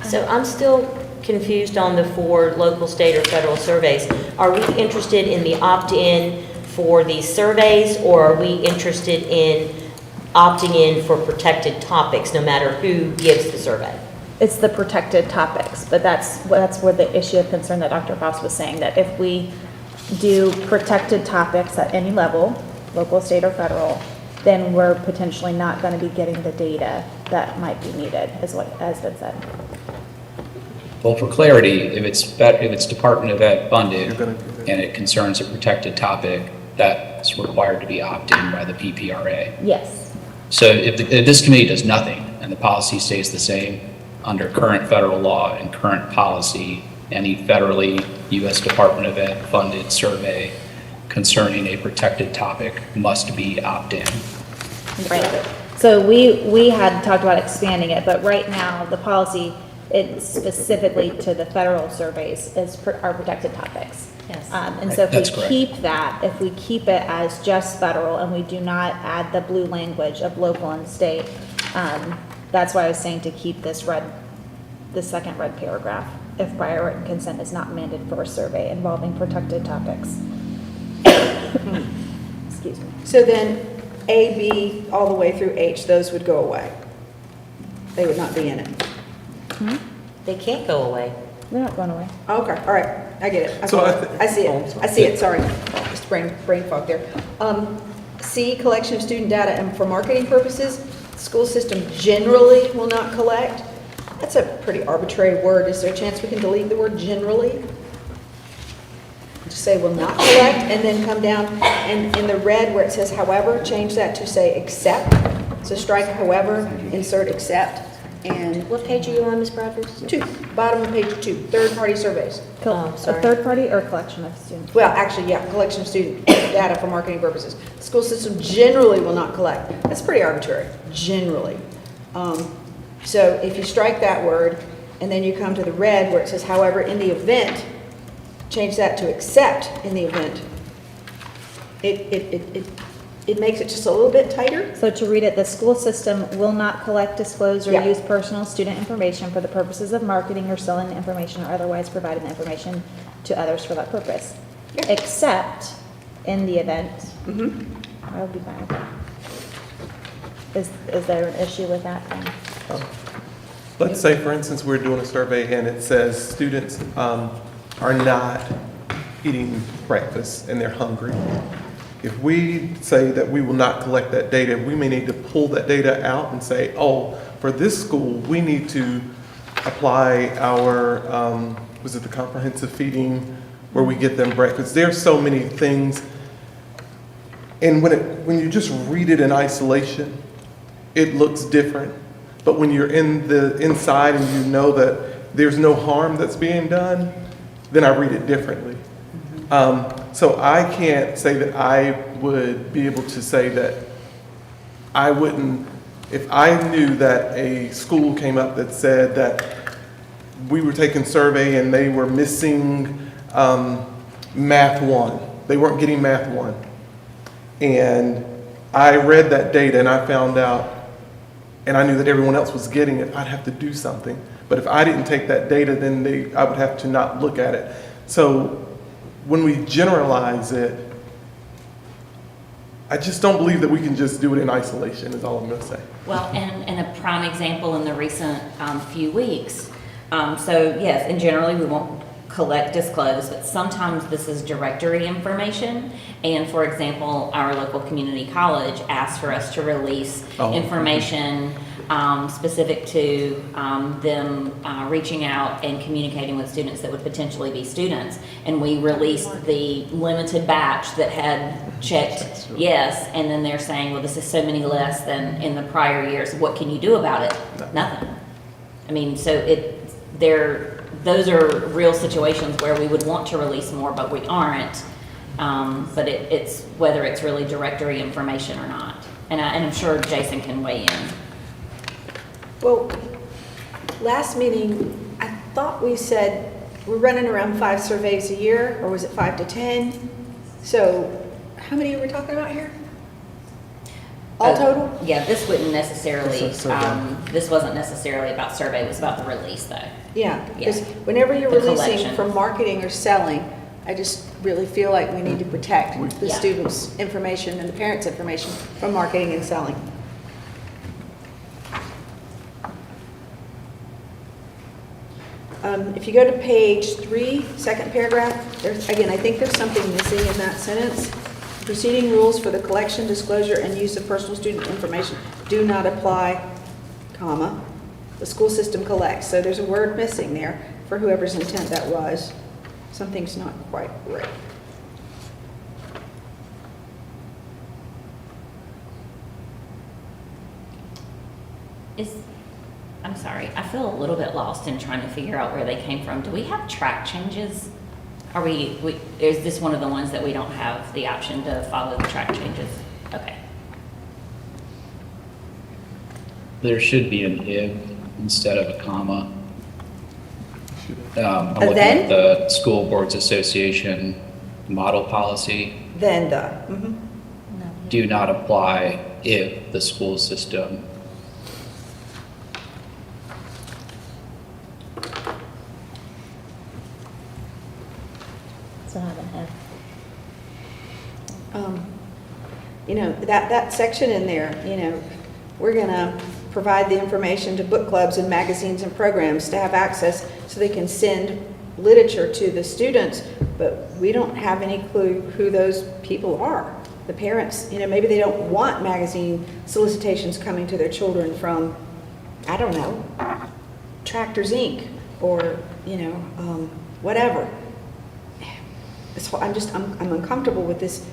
So I'm still confused on the 4 local, state, or federal surveys. Are we interested in the opt-in for these surveys, or are we interested in opting in for protected topics, no matter who gives the survey? It's the protected topics, but that's where the issue of concern that Dr. Faust was saying, that if we do protected topics at any level, local, state, or federal, then we're potentially not going to be getting the data that might be needed, is what has been said. Well, for clarity, if it's Department of Ed funded You're gonna do that. and it concerns a protected topic, that's required to be opt-in by the PPRA. Yes. So if this committee does nothing and the policy stays the same, under current federal law and current policy, any federally U.S. Department of Ed funded survey concerning a protected topic must be opt-in. Right. So we had talked about expanding it, but right now, the policy, it specifically to the federal surveys is our protected topics. Yes. And so That's if we correct. keep that, if we keep it as just federal and we do not add the blue language of local and state, that's why I was saying to keep this second red paragraph, if prior written consent is not mandated for a survey involving protected topics. Excuse me. So then A, B, all the way through H, those would go away. They would not be in it. They can't go away. They're not going away. Okay, all right, I get it. So I see it, sorry. Just brain fog there. C, collection of student data and for marketing purposes, school system generally will not collect. That's a pretty arbitrary word. Is there a chance we can delete the word generally? Just say will not collect, and then come down, and in the red where it says however, change that to say except. So strike however, insert except, and What page are you on, Ms. Bradford? 2, bottom of page 2, third-party surveys. Oh, A sorry. third party or collection of students? Well, actually, yeah, collection of student data for marketing purposes. The school system generally will not collect. That's pretty arbitrary, generally. So if you strike that word, and then you come to the red where it says, however, in the event, change that to except in the event. It makes it just a little bit tighter. So to read it, the school system will not collect, disclose, or Yeah. use personal student information for the purposes of marketing or selling the information or otherwise providing the information to others for that purpose. Yeah. Except in the event. I would be fine with that. Is there an issue with that then? Let's say, for instance, we're doing a survey and it says students are not eating breakfast and they're hungry. If we say that we will not collect that data, we may need to pull that data out and say, oh, for this school, we need to apply our, was it the comprehensive feeding, where we get them breakfast. There's so many things. And when you just read it in isolation, it looks different. But when you're inside and you know that there's no harm that's being done, then I read it differently. So I can't say that I would be able to say that I wouldn't, if I knew that a school came up that said that we were taking survey and they were missing math 1. They weren't getting math 1. And I read that data and I found out, and I knew that everyone else was getting it, I'd have to do something. But if I didn't take that data, then I would have to not look at it. So when we generalize it, I just don't believe that we can just do it in isolation, is all I'm going to say. Well, and a prime example in the recent few weeks. So yes, and generally we won't collect, disclose, but sometimes this is directory information. And for example, our local community college asked for us to release information specific to them reaching out and communicating with students that would potentially be students. And we released the limited batch that had checked yes, and then they're saying, well, this is so many less than in the prior years. What can you do about it? Nothing. I mean, so those are real situations where we would want to release more, but we aren't. But it's whether it's really directory information or not. And I'm sure Jason can weigh in. Well, last meeting, I thought we said we're running around 5 surveys a year, or was it 5 to 10? So how many are we talking about here? All total? Yeah, this wouldn't necessarily, this wasn't necessarily about survey, it was about the release though. Yeah, because Yeah. whenever you're The releasing collection. from marketing or selling, I just really feel like we need to protect the Yeah. students' information and the parents' information from marketing and selling. If you go to page 3, second paragraph, again, I think there's something missing in that sentence. Proceeding rules for the collection, disclosure, and use of personal student information do not apply, comma, the school system collects. So there's a word missing there for whoever's intent that was. Something's not quite right. I'm sorry, I feel a little bit lost in trying to figure out where they came from. Do we have track changes? Are is this one of the ones that we don't have the option to follow the track changes? Okay. There should be an if instead of a comma. I'm looking then? at the School Boards Association model policy. Then the, Do not apply if the school system. So I haven't had. that section in there, we're going to provide the information to book clubs and magazines and programs to have access so they can send literature to the students, but we don't have any clue who those people are. The parents, maybe they don't want magazine solicitations coming to their children from, I don't know, Tractors Inc. or, whatever. So I'm uncomfortable with this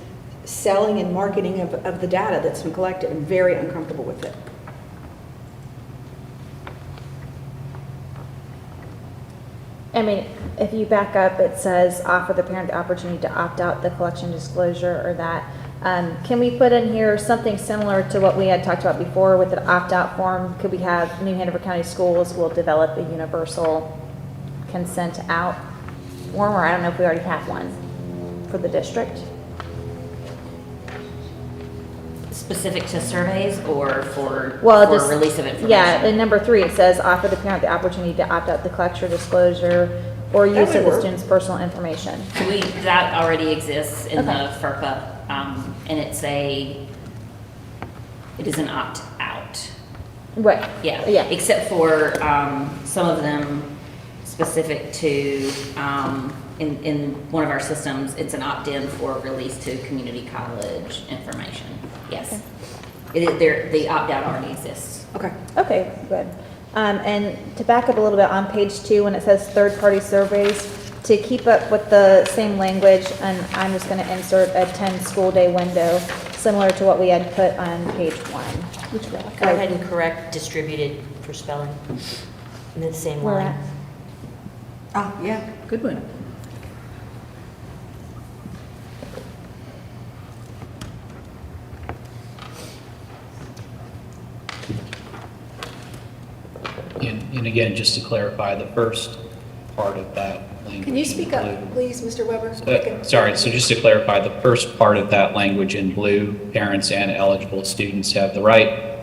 selling and marketing of the data that's been collected. I'm very uncomfortable with it. I mean, if you back up, it says offer the parent the opportunity to opt out the collection disclosure or that. Can we put in here something similar to what we had talked about before with the opt-out form? Could we have New Hanover County Schools will develop a universal consent out form, or I don't know if we already have one for the district? Specific to surveys or for Just release of information? Yeah, in number 3, it says offer the parent the opportunity to opt out the collection disclosure or use would of the work. student's personal information. So that already exists in the Okay. FERPA, and it is an opt-out. Right. Yeah. Yeah. Except for some of them specific to, in one of our systems, it's an opt-in for release to community college information. Yes. The opt-out already exists. Okay. Okay, good. And to back up a little bit, on page 2, when it says third-party surveys, to keep up with the same language, and I'm just going to insert a 10-school day window, similar to what we had put on page 1. Which one? Go ahead and correct distributed for spelling in the same Where line. at? Oh, yeah, good one. And again, just to clarify, the first part of that language. Can you speak in up, blue- please, Mr. Weber? Sorry, so just to clarify, the first part of that language in blue, parents and eligible students have the right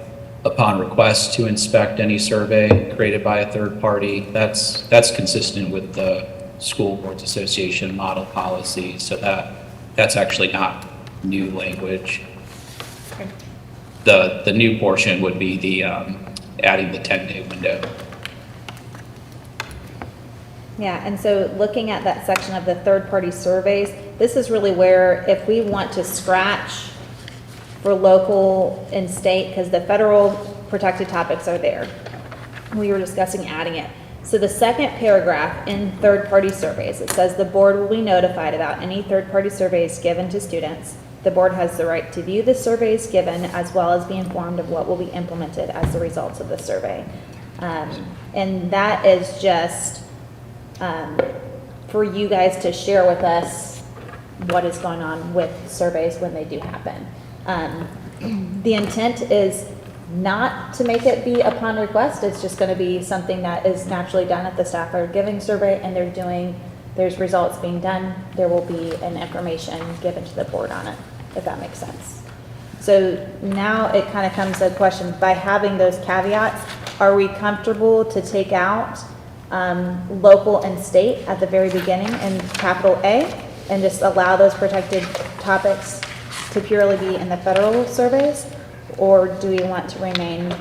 upon request to inspect any survey created by a third party. That's consistent with the School Boards Association model policy, so that's actually not new language. The new portion would be the adding the 10-day window. Yeah, and so looking at that section of the third-party surveys, this is really where if we want to scratch for local and state, because the federal protected topics are there. We were discussing adding it. So the second paragraph in third-party surveys, it says the board will be notified about any third-party surveys given to students. The board has the right to view the surveys given as well as be informed of what will be implemented as the results of the survey. And that is just for you guys to share with us what is going on with surveys when they do happen. The intent is not to make it be upon request. It's just going to be something that is naturally done if the staff are giving survey and there's results being done. There will be an information given to the board on it, if that makes sense. So now it kind of comes to the question, by having those caveats, are we comfortable to take out local and state at the very beginning in capital A and just allow those protected topics to purely be in the federal surveys? Or do we want to remain?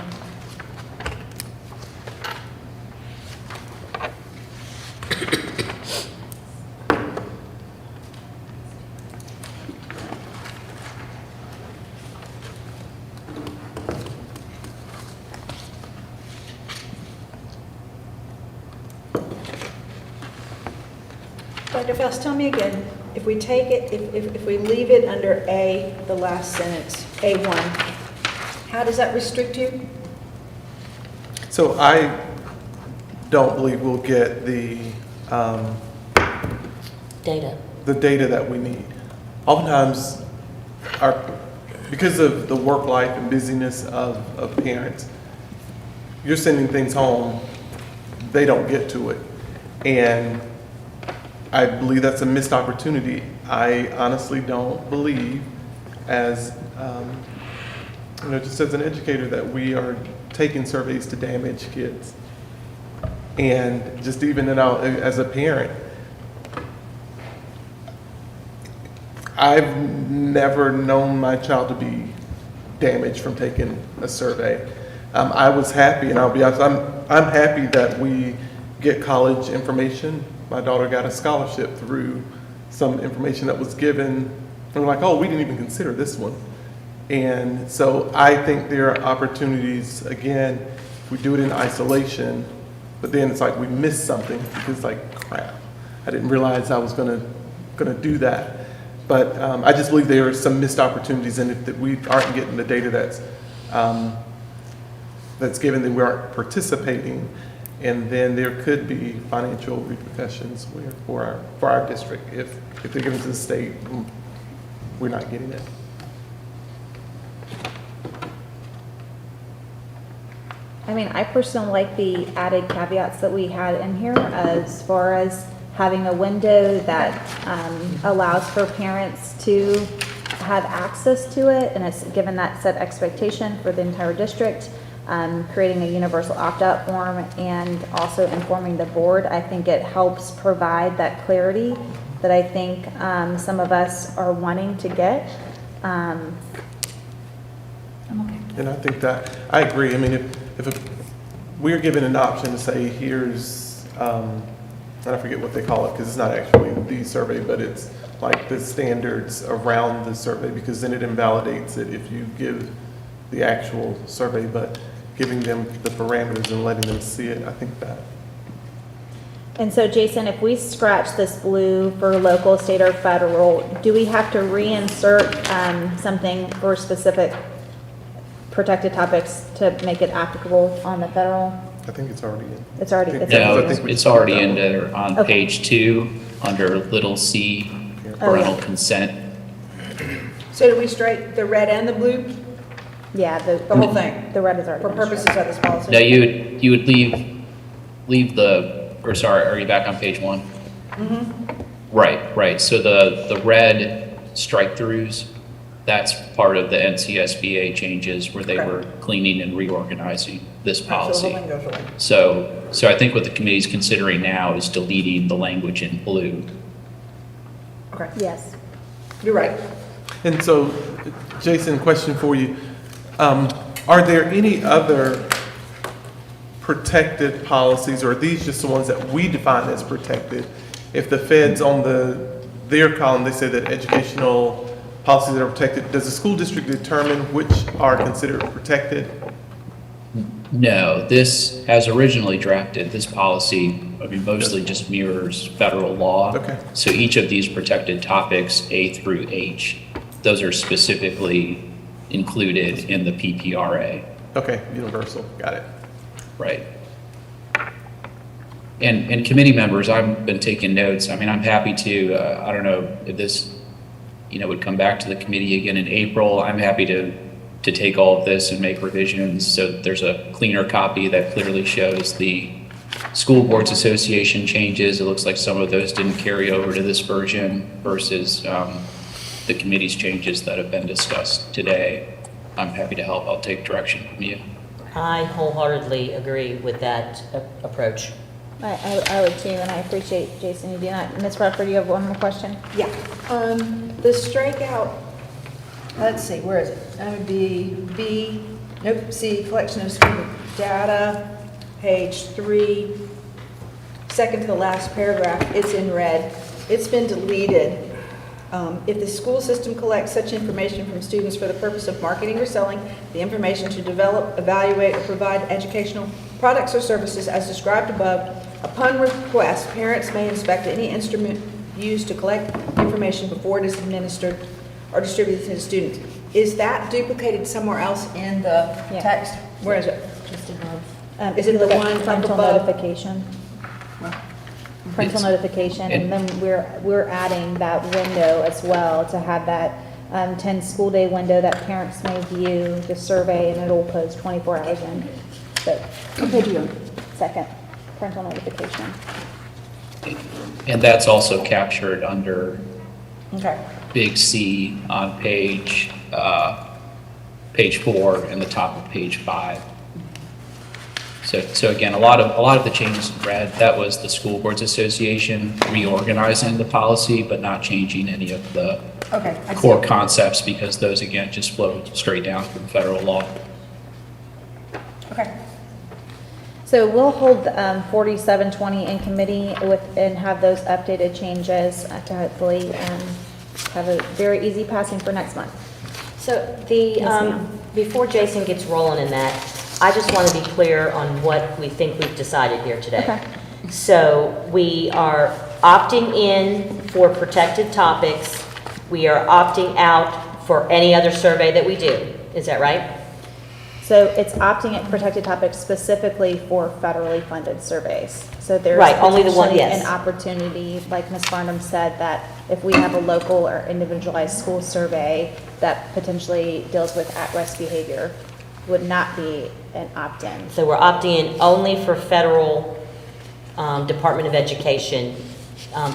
Dr. Faust, tell me again, if we take it, if we leave it under A, the last sentence, A1, how does that restrict you? So I don't believe we'll get the Data. data that we need. Oftentimes, because of the work life and busyness of parents, you're sending things home, they don't get to it. And I believe that's a missed opportunity. I honestly don't believe, as just as an educator, that we are taking surveys to damage kids. And just even as a parent, I've never known my child to be damaged from taking a survey. I was happy, and I'll be honest, I'm happy that we get college information. My daughter got a scholarship through some information that was given. And we're like, oh, we didn't even consider this one. And so I think there are opportunities, again, if we do it in isolation, but then it's like we missed something because like, crap, I didn't realize I was gonna do that. But I just believe there are some missed opportunities, and if we aren't getting the data that's given, then we aren't participating. And then there could be financial repercussions for our district if they're given to the state, we're not getting it. I mean, I personally like the added caveats that we had in here as far as having a window that allows for parents to have access to it, and it's given that set expectation for the entire district. Creating a universal opt-out form and also informing the board. I think it helps provide that clarity that I think some of us are wanting to get. I'm okay. And I think that, I agree. I mean, if we're given an option to say, here's, and I forget what they call it because it's not actually the survey, but it's like the standards around the survey, because then it invalidates it if you give the actual survey. But giving them the parameters and letting them see it, I think that. And so Jason, if we scratch this blue for local, state, or federal, do we have to reinsert something for specific protected topics to make it applicable on the federal? I think it's already in. It's already, it's No, I think we it's just already did in that there on Okay. page 2, under little c, Oh, yeah. parental consent. So do we strike the red and the blue yeah, The whole thing? the red is already. for been purposes struck. of this policy? No, you would leave the, or sorry, are you back on page 1? Right. So the red strike-throughs, that's part of the NCSBA changes where they Okay. were cleaning and reorganizing this So the whole policy. thing goes away. So I think what the committee's considering now is deleting the language in blue. Okay, Yes. you're right. And so, Jason, question for you. Are there any other protected policies, or are these just the ones that we define as protected? If the feds on their column, they say that educational policies that are protected, does the school district determine which are considered protected? No, this, as originally drafted, this policy, I mean, mostly just mirrors federal law. Okay. So each of these protected topics, A through H, those are specifically included in the PPRA, Okay, universal, got it. right? And committee members, I've been taking notes. I mean, I'm happy to, I don't know if this, would come back to the committee again in April. I'm happy to take all of this and make revisions so that there's a cleaner copy that clearly shows the School Boards Association changes. It looks like some of those didn't carry over to this version versus the committee's changes that have been discussed today. I'm happy to help. I'll take direction from you. I wholeheartedly agree with that approach. I would too, and I appreciate, Jason, you doing that. Ms. Bradford, you have one more question? Yeah. The strikeout, let's see, where is it? That would be B, nope, C, collection of student data, page 3, second to the last paragraph, it's in red. It's been deleted. If the school system collects such information from students for the purpose of marketing or selling the information to develop, evaluate, or provide educational products or services as described above, upon request, parents may inspect any instrument used to collect information before it is administered or distributed to the students. Is that duplicated somewhere else in the Yeah. text? Where is it? Just above. Is it the Look at one up parental above? notification? Parental It's- notification, and then we're adding that window as well to have that 10 school day window that parents may view the survey, and it'll post 24 hours in. So, What page are you on? second, parental notification. And that's also captured under Okay. big C on page 4 and the top of page 5. So again, a lot of the changes in red, that was the School Boards Association reorganizing the policy, but not changing any of the Okay. I see. core concepts, because those, again, just flow straight down from federal law. Okay. So we'll hold 4720 in committee and have those updated changes to hopefully have a very easy passing for next month. So the, Yes, ma'am. before Jason gets rolling in that, I just want to be clear on what we think we've decided here today. Okay. So we are opting in for protected topics. We are opting out for any other survey that we do. Is that right? So it's opting at protected topics specifically for federally funded surveys. So there's Right, only the one, potentially yes. an opportunity, like Ms. Farnham said, that if we have a local or individualized school survey that potentially deals with at-risk behavior, would not be an opt-in. So we're opting in only for federal Department of Education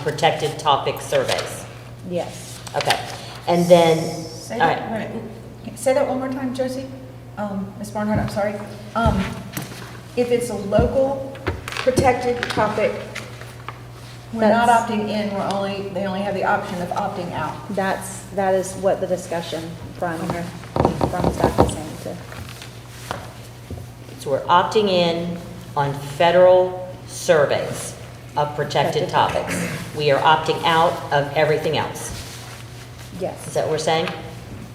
protected topic surveys. Yes. Okay. And then, Say all that, right. wait a minute. Say that one more time, Josie. Ms. Barnhart, I'm sorry. If it's a local protected topic, we're not That's- opting in, they only have the option of opting out. That is what the discussion from staff is saying too. So we're opting in on federal surveys of protected topics. We are opting out of everything else. Is Yes. that what we're saying?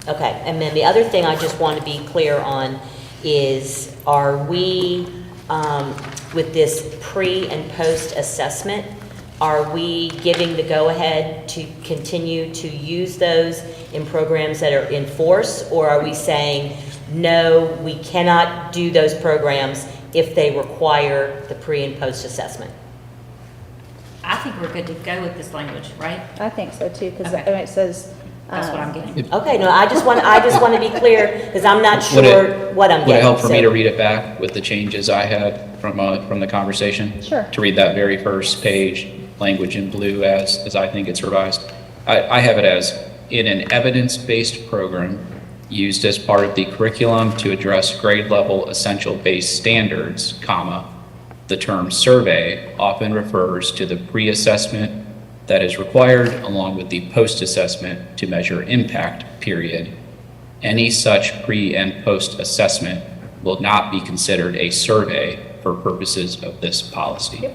Okay, and then the other thing I just want to be clear on is are we, with this pre and post assessment, are we giving the go-ahead to continue to use those in programs that are in force? Or are we saying, no, we cannot do those programs if they require the pre and post assessment? I think we're good to go with this language, right? I think so too, because Okay. it says. That's what I'm getting. Okay, no, I just want to be clear, because I'm not Would it- sure what I'm getting. Would it help for me so- to read it back with the changes I had from the conversation? Sure. To read that very first page, language in blue as I think it's revised. I have it as, in an evidence-based program used as part of the curriculum to address grade level essential-based standards, comma, the term survey often refers to the pre-assessment that is required along with the post-assessment to measure impact, period. Any such pre- and post-assessment will not be considered a survey for purposes of this policy.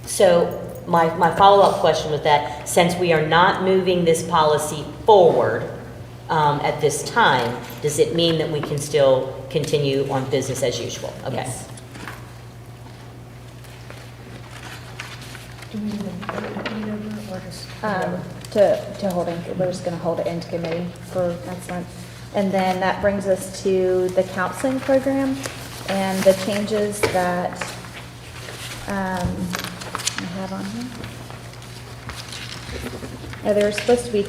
So my follow-up question with that, since we are not moving this policy forward at this time, does it mean that we can still continue on business as usual? Okay. Yes. To hold in, we're just gonna hold it into committee for next month. And then that brings us to the counseling program and the changes that, I have on here. Now, there's supposed to be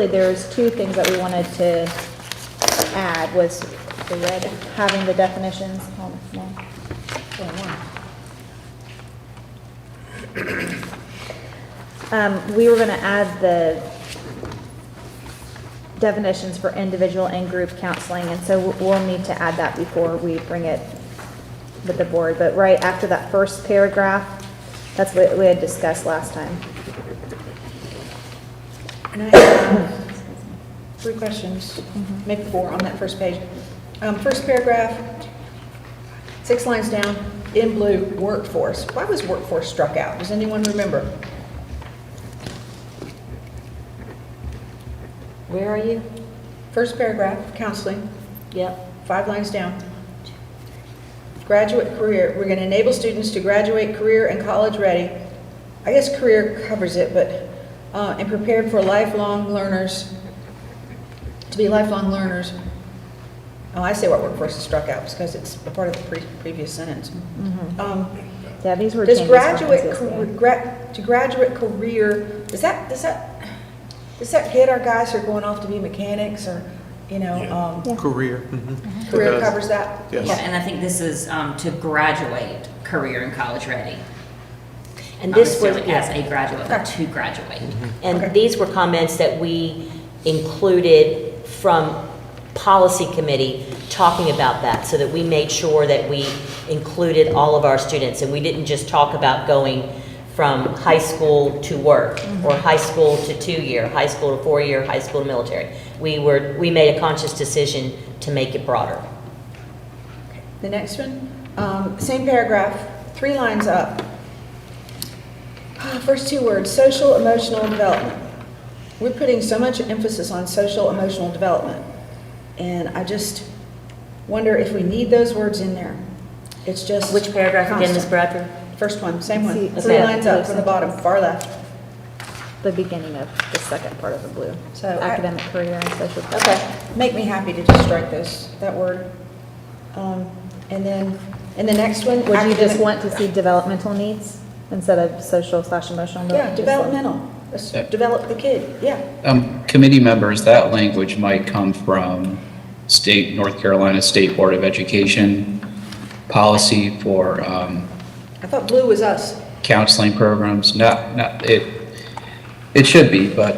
there's two things that we wanted to add, was the red, having the definitions. Hold on, we were gonna add the definitions for individual and group counseling, and so we'll need to add that before we bring it with the board. But right after that first paragraph, that's what we had discussed last time. And I have 3 questions, maybe 4 on that first page. First paragraph, 6 lines down, in blue, workforce. Why was workforce struck out? Does anyone remember? Where are you? First paragraph, counseling, Yep. 5 lines down. Graduate career, we're going to enable students to graduate career and college ready. I guess career covers it, but, and prepared for lifelong learners, to be lifelong learners. Oh, I say what workforce is struck out because it's a part of the previous sentence. Yeah, these were Does changes. graduate, references, yeah. to graduate career, does that hit our guys who are going off to be mechanics or, Yeah. Career. career It does. covers that? Yes. Yeah, and I think this is to graduate career and college ready. And Not this was, necessarily as a graduate, but to graduate. and Okay. these were comments that we included from policy committee talking about that, so that we made sure that we included all of our students, and we didn't just talk about going from high school to work, or high school to 2-year, high school to 4-year, high school to military. We made a conscious decision to make it broader. The next one, same paragraph, 3 lines up. First 2 words, social emotional development. We're putting so much emphasis on social emotional development, and I just wonder if we need those words in there. It's just. Which paragraph again, Ms. constant. Bradford? First one, same one, See, 3 okay. lines up from the bottom, far left. The beginning of the second part of the blue. So Academic career and social. Okay, make me happy to just strike that word. And then, in the next one. Would you just academic- want to see developmental needs instead of social/emotional? Yeah, developmental. Let's develop the kid, yeah. Committee members, that language might come from North Carolina State Board of Education policy for I thought blue was us. counseling programs. It should be, but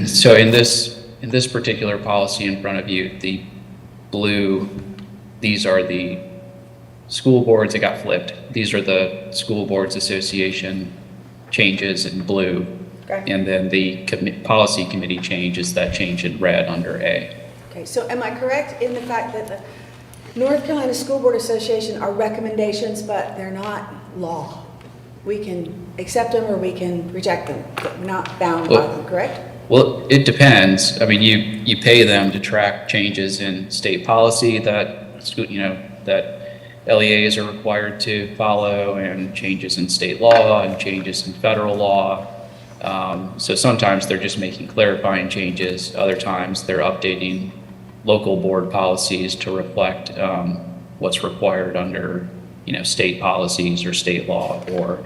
so in this particular policy in front of you, the blue, these are the school boards. It got flipped. These are the School Boards Association changes in blue. Okay. And then the policy committee change is that change in red under A. Okay, so am I correct in the fact that the North Carolina School Board Association are recommendations, but they're not law? We can accept them or we can reject them, but we're not bound by them, correct? Well, it depends. I mean, you pay them to track changes in state policy that that LEAs are required to follow, and changes in state law and changes in federal law. So sometimes they're just making clarifying changes. Other times they're updating local board policies to reflect what's required under, state policies or state law or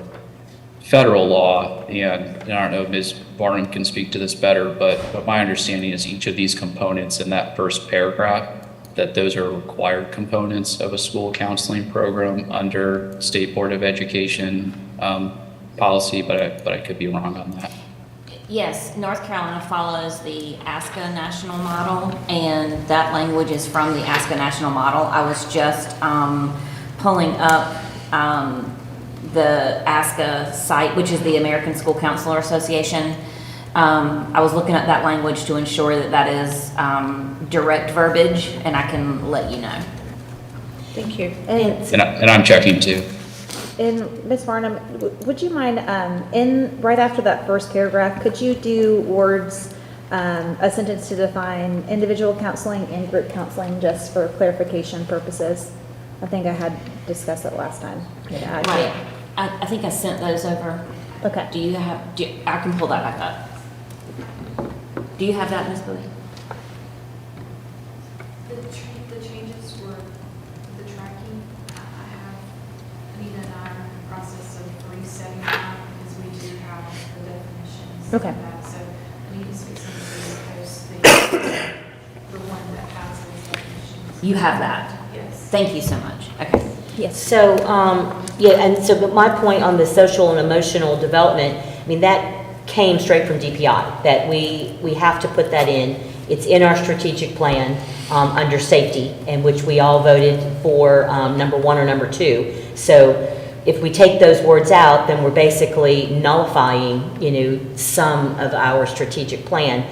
federal law. And I don't know if Ms. Barnum can speak to this better, but my understanding is each of these components in that first paragraph, that those are required components of a school counseling program under State Board of Education policy, but I could be wrong on that. Yes, North Carolina follows the ASCA national model, and that language is from the ASCA national model. I was just pulling up the ASCA site, which is the American School Counselor Association. I was looking at that language to ensure that that is direct verbiage, and I can let you know. Thank you. And I'm checking too. And Ms. Barnum, would you mind, right after that first paragraph, could you do words, a sentence to define individual counseling and group counseling, just for clarification purposes? I think I had discussed it last time. Right. I think I sent those over. Okay. I can pull that back up. Do you have that, Ms. Bowie? The changes were the tracking. I have, Anita and I are in the process of resetting that because we do have the definitions Okay. of that. So Anita's fixing to post the one that has those definitions. You have that? Yes. Thank you so much. Okay. Yes, so, but my point on the social and emotional development, I mean, that came straight from DPI, that we have to put that in. It's in our strategic plan under safety, in which we all voted for number 1 or number 2. So if we take those words out, then we're basically nullifying, some of our strategic plan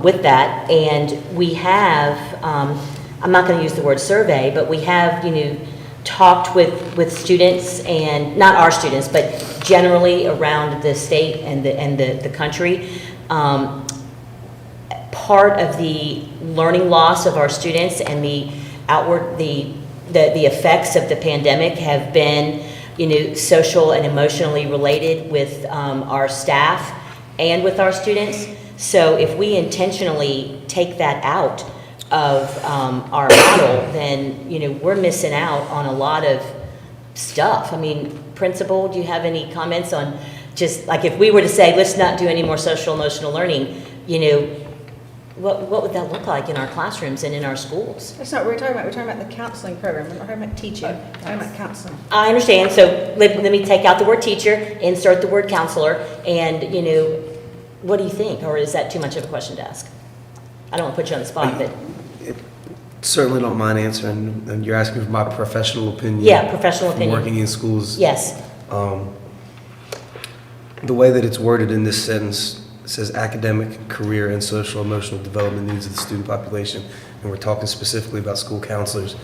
with that. And we have, I'm not going to use the word survey, but we have, talked with students, and not our students, but generally around the state and the country. Part of the learning loss of our students and the effects of the pandemic have been, social and emotionally related with our staff and with our students. So if we intentionally take that out of our model, then, we're missing out on a lot of stuff. I mean, Principal, do you have any comments on just, like, if we were to say, let's not do any more social emotional learning, what would that look like in our classrooms and in our schools? That's not what we're talking about. We're talking about the counseling program. We're not talking about teaching. We're talking about counseling. I understand, so let me take out the word teacher, insert the word counselor, and, what do you think? Or is that too much of a question to ask? I don't want to put you on the spot, but. Certainly don't mind answering, and you're asking for my professional opinion. Yeah, professional opinion. From working in schools. Yes. The way that it's worded in this sentence, it says academic, career, and social emotional development needs of the student population, and we're talking specifically about school counselors.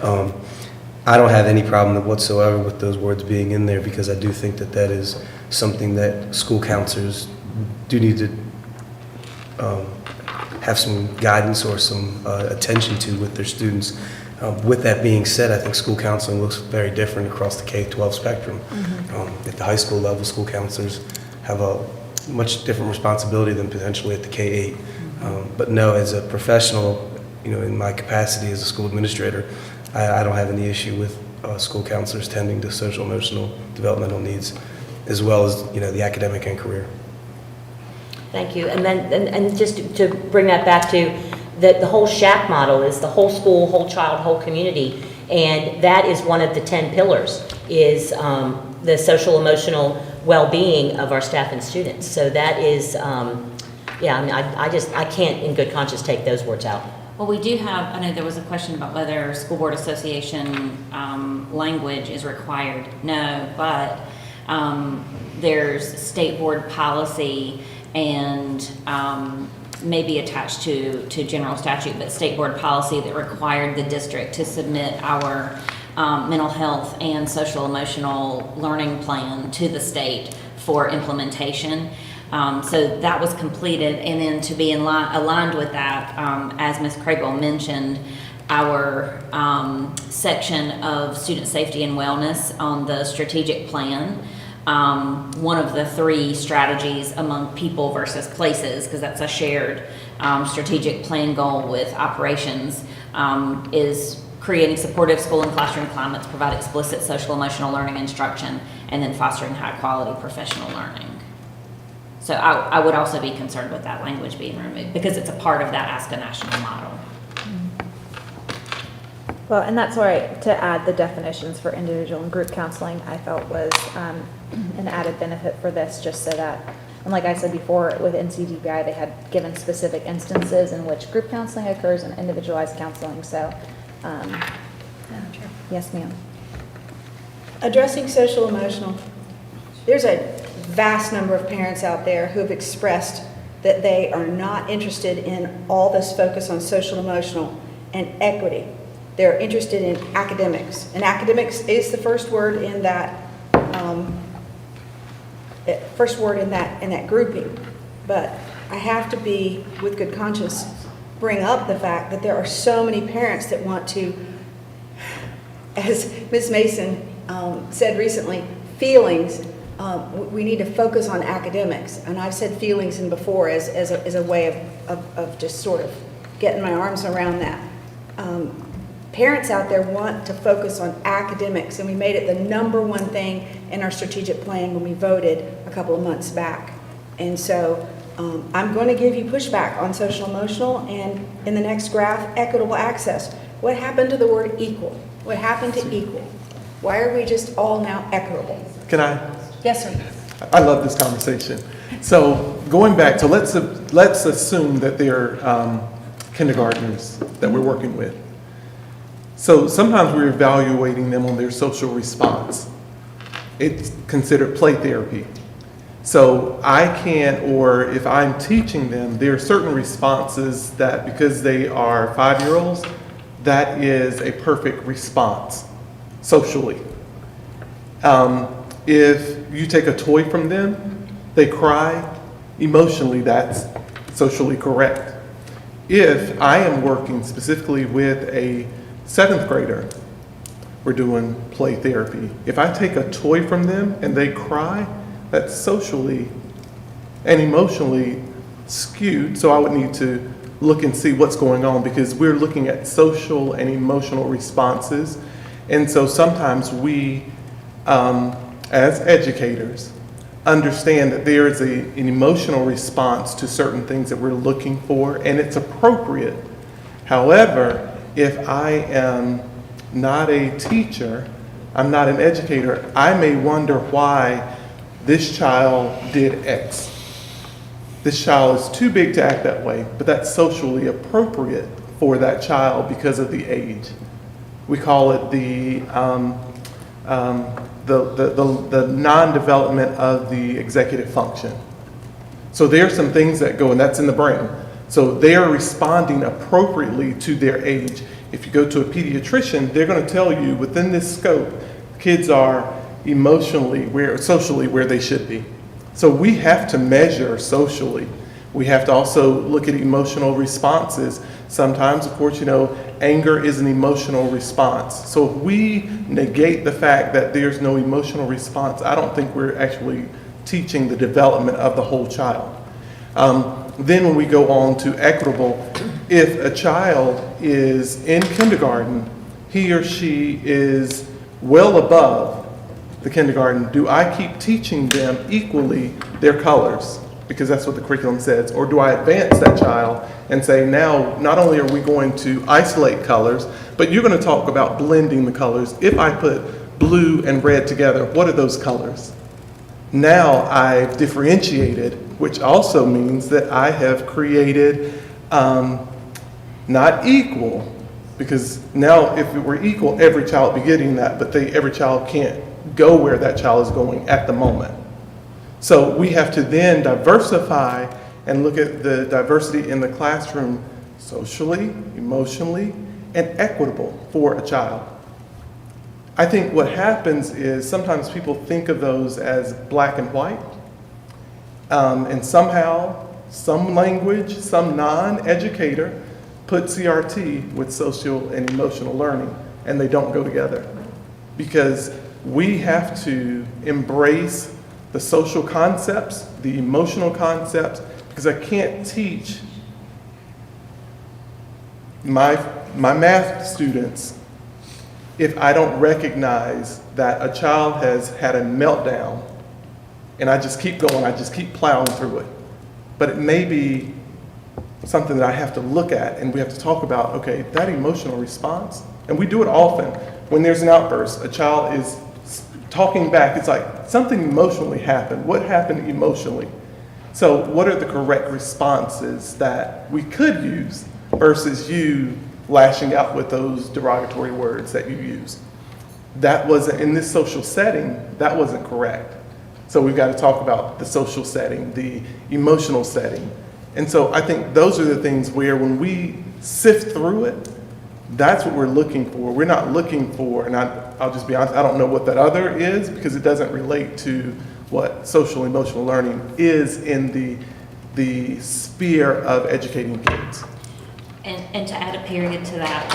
I don't have any problem whatsoever with those words being in there, because I do think that that is something that school counselors do need to have some guidance or some attention to with their students. With that being said, I think school counseling looks very different across the K-12 spectrum. At the high school level, school counselors have a much different responsibility than potentially at the K-8. But no, as a professional, in my capacity as a school administrator, I don't have any issue with school counselors tending to social emotional developmental needs, as well as, the academic and career. Thank you. And then, and just to bring that back to the whole SHAC model is the whole school, whole child, whole community. And that is one of the 10 pillars, is the social emotional well-being of our staff and students. So that is, I can't in good conscience take those words out. Well, we do have, I know there was a question about whether school board association language is required. No, but there's state board policy and maybe attached to general statute, but state board policy that required the district to submit our mental health and social emotional learning plan to the state for implementation. So that was completed, and then to be aligned with that, as Ms. Crable mentioned, our section of student safety and wellness on the strategic plan. One of the 3 strategies among people versus places, because that's a shared strategic plan goal with operations, is creating supportive school and classroom climates, provide explicit social emotional learning instruction, and then fostering high quality professional learning. So I would also be concerned with that language being removed because it's a part of that Ask a National model. Well, and that's why to add the definitions for individual and group counseling, I felt was an added benefit for this, just so that, and like I said before, with NCDBI, they had given specific instances in which group counseling occurs and individualized counseling, so, yes, ma'am. Addressing social emotional, there's a vast number of parents out there who have expressed that they are not interested in all this focus on social emotional and equity. They're interested in academics, and academics is the first word in that grouping. But I have to be, with good conscience, bring up the fact that there are so many parents that want to, as Ms. Mason said recently, feelings. We need to focus on academics, and I've said feelings in before as a way of just sort of getting my arms around that. Parents out there want to focus on academics, and we made it the #1 thing in our strategic plan when we voted a couple of months back. And so I'm going to give you pushback on social emotional, and in the next graph, equitable access. What happened to the word equal? What happened to equal? Why are we just all now equitable? Can I? Yes, sir. I love this conversation. So going back to, let's assume that they're kindergartners that we're working with. So sometimes we're evaluating them on their social response. It's considered play therapy. So I can't, or if I'm teaching them, there are certain responses that, because they are 5-year-olds, that is a perfect response socially. If you take a toy from them, they cry, emotionally that's socially correct. If I am working specifically with a 7th grader, we're doing play therapy. If I take a toy from them and they cry, that's socially and emotionally skewed, so I would need to look and see what's going on, because we're looking at social and emotional responses. And so sometimes we, as educators, understand that there is an emotional response to certain things that we're looking for, and it's appropriate. However, if I am not a teacher, I'm not an educator, I may wonder why this child did X. This child is too big to act that way, but that's socially appropriate for that child because of the age. We call it the non-development of the executive function. So there are some things that go, and that's in the brain. So they are responding appropriately to their age. If you go to a pediatrician, they're going to tell you within this scope, kids are socially where they should be. So we have to measure socially. We have to also look at emotional responses. Sometimes, of course, anger is an emotional response. So if we negate the fact that there's no emotional response, I don't think we're actually teaching the development of the whole child. Then when we go on to equitable, if a child is in kindergarten, he or she is well above the kindergarten, do I keep teaching them equally their colors? Because that's what the curriculum says. Or do I advance that child and say, now, not only are we going to isolate colors, but you're going to talk about blending the colors. If I put blue and red together, what are those colors? Now I've differentiated, which also means that I have created not equal, because now if it were equal, every child would be getting that, but every child can't go where that child is going at the moment. So we have to then diversify and look at the diversity in the classroom socially, emotionally, and equitable for a child. I think what happens is sometimes people think of those as black and white, and somehow some language, some non-educator put CRT with social and emotional learning, and they don't go together. Because we have to embrace the social concepts, the emotional concepts, because I can't teach my math students if I don't recognize that a child has had a meltdown and I just keep going, I just keep plowing through it. But it may be something that I have to look at and we have to talk about, okay, that emotional response, and we do it often. When there's an outburst, a child is talking back, it's like something emotionally happened. What happened emotionally? So what are the correct responses that we could use versus you lashing out with those derogatory words that you use? That wasn't, in this social setting, that wasn't correct. So we've got to talk about the social setting, the emotional setting. And so I think those are the things where when we sift through it, that's what we're looking for. We're not looking for, and I'll just be honest, I don't know what that other is because it doesn't relate to what social emotional learning is in the sphere of educating kids. And to add a period to that,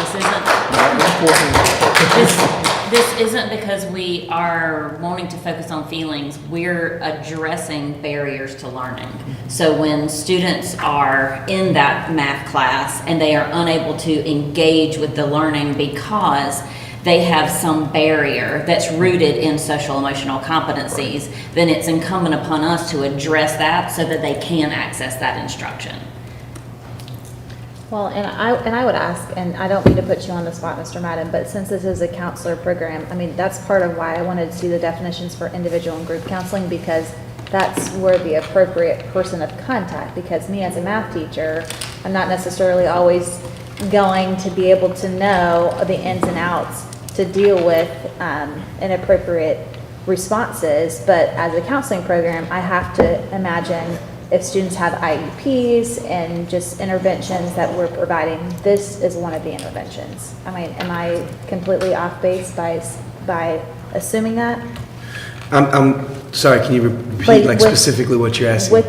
Not important. this isn't because we are wanting to focus on feelings. We're addressing barriers to learning. So when students are in that math class and they are unable to engage with the learning because they have some barrier that's rooted in social emotional competencies, then it's incumbent upon us to address that so that they can access that instruction. Well, and I would ask, and I don't mean to put you on the spot, Mr. Madden, but since this is a counselor program, I mean, that's part of why I wanted to see the definitions for individual and group counseling, because that's where the appropriate person of contact, because me as a math teacher, I'm not necessarily always going to be able to know the ins and outs to deal with inappropriate responses, but as a counseling program, I have to imagine if students have IEPs and just interventions that we're providing, this is one of the interventions. I mean, am I completely off base by assuming that? I'm sorry, can you repeat specifically what you're asking?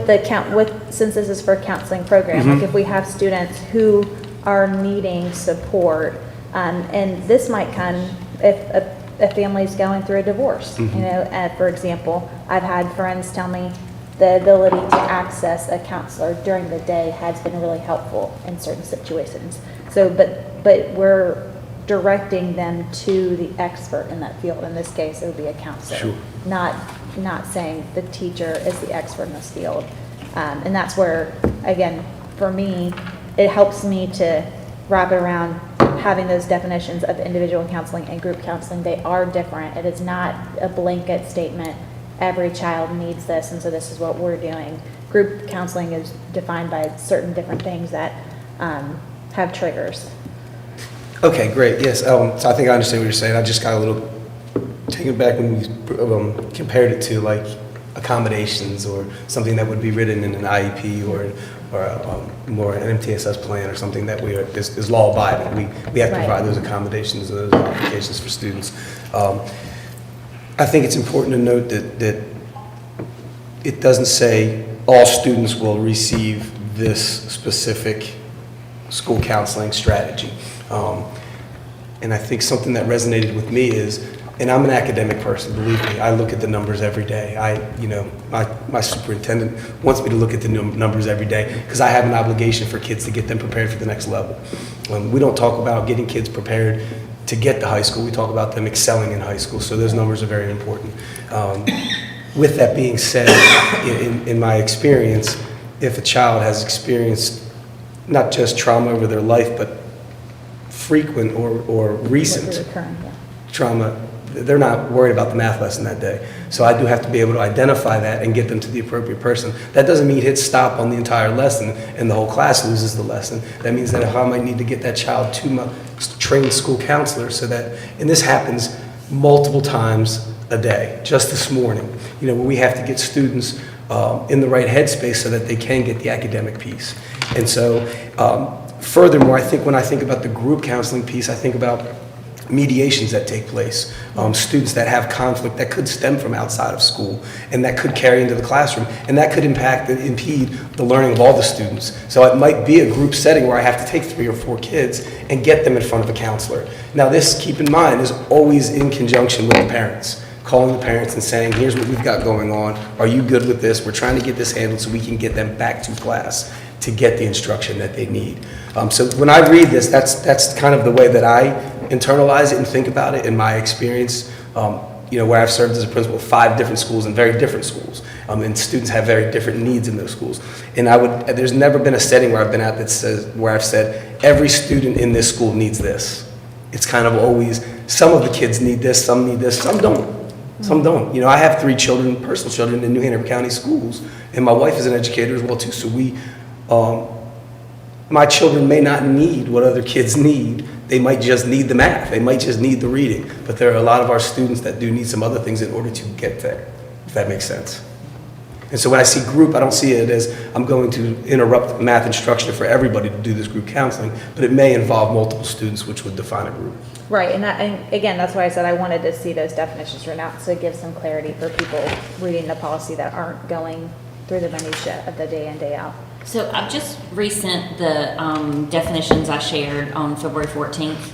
Since this is for a counseling program, like if we have students who are needing support, and this might come if a family's going through a divorce. You know, for example, I've had friends tell me the ability to access a counselor during the day has been really helpful in certain situations. So, but we're directing them to the expert in that field. In this case, it would be a counselor. Sure. Not saying the teacher is the expert in this field. And that's where, again, for me, it helps me to wrap it around having those definitions of individual counseling and group counseling. They are different. It is not a blanket statement. Every child needs this, and so this is what we're doing. Group counseling is defined by certain different things that have triggers. Okay, great, yes, so I think I understand what you're saying. I just got a little taken back when you compared it to like accommodations or something that would be written in an IEP or more an NHCS plan or something that is law abiding. We have to provide those accommodations and those modifications for students. I think it's important to note that it doesn't say all students will receive this specific school counseling strategy. And I think something that resonated with me is, and I'm an academic person, believe me, I look at the numbers every day. My superintendent wants me to look at the numbers every day because I have an obligation for kids to get them prepared for the next level. We don't talk about getting kids prepared to get to high school, we talk about them excelling in high school, so those numbers are very important. With that being said, in my experience, if a child has experienced not just trauma over their life, but frequent or recent trauma, they're not worried about the math lesson that day. So I do have to be able to identify that and get them to the appropriate person. That doesn't mean hit stop on the entire lesson and the whole class loses the lesson. That means that I might need to get that child to my trained school counselor so that, and this happens multiple times a day. Just this morning, we have to get students in the right headspace so that they can get the academic piece. And so, furthermore, I think when I think about the group counseling piece, I think about mediations that take place, students that have conflict that could stem from outside of school and that could carry into the classroom, and that could impact and impede the learning of all the students. So it might be a group setting where I have to take 3 or 4 kids and get them in front of a counselor. Now this, keep in mind, is always in conjunction with the parents. Calling the parents and saying, here's what we've got going on. Are you good with this? We're trying to get this handled so we can get them back to class to get the instruction that they need. So when I read this, that's kind of the way that I internalize it and think about it in my experience, where I've served as a principal of 5 different schools and very different schools. And students have very different needs in those schools. And there's never been a setting where I've been at that says, where I've said, every student in this school needs this. It's kind of always, some of the kids need this, some don't. Some don't. I have 3 children, personal children in New Hanover County schools, and my wife is an educator as well too. So my children may not need what other kids need. They might just need the math. They might just need the reading. But there are a lot of our students that do need some other things in order to get there, if that makes sense. And so when I see group, I don't see it as I'm going to interrupt math instruction for everybody to do this group counseling, but it may involve multiple students, which would define a group. Right, and again, that's why I said I wanted to see those definitions written out, so it gives some clarity for people reading the policy that aren't going through the minutia of the day in, day out. So I've just resent the definitions I shared on February 14th.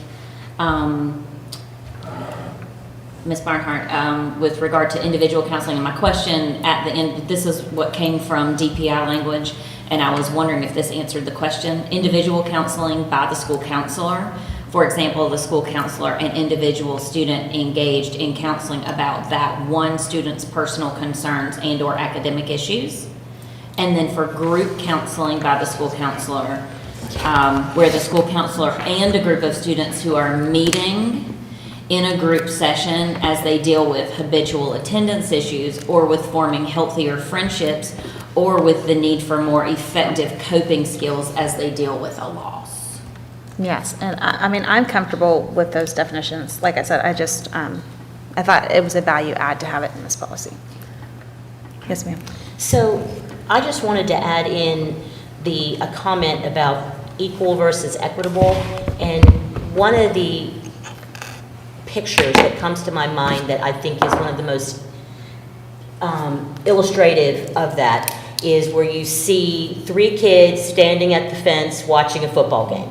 Ms. Barnhart, with regard to individual counseling, and my question at the end, this is what came from DPI language, and I was wondering if this answered the question. Individual counseling by the school counselor. For example, the school counselor and individual student engaged in counseling about that one student's personal concerns and or academic issues. And then for group counseling by the school counselor, where the school counselor and a group of students who are meeting in a group session as they deal with habitual attendance issues or with forming healthier friendships or with the need for more effective coping skills as they deal with a loss. Yes, and I'm comfortable with those definitions. Like I said, I thought it was a value add to have it in this policy. Yes, ma'am. So I just wanted to add in a comment about equal versus equitable, and one of the pictures that comes to my mind that I think is one of the most illustrative of that is where you see 3 kids standing at the fence watching a football game.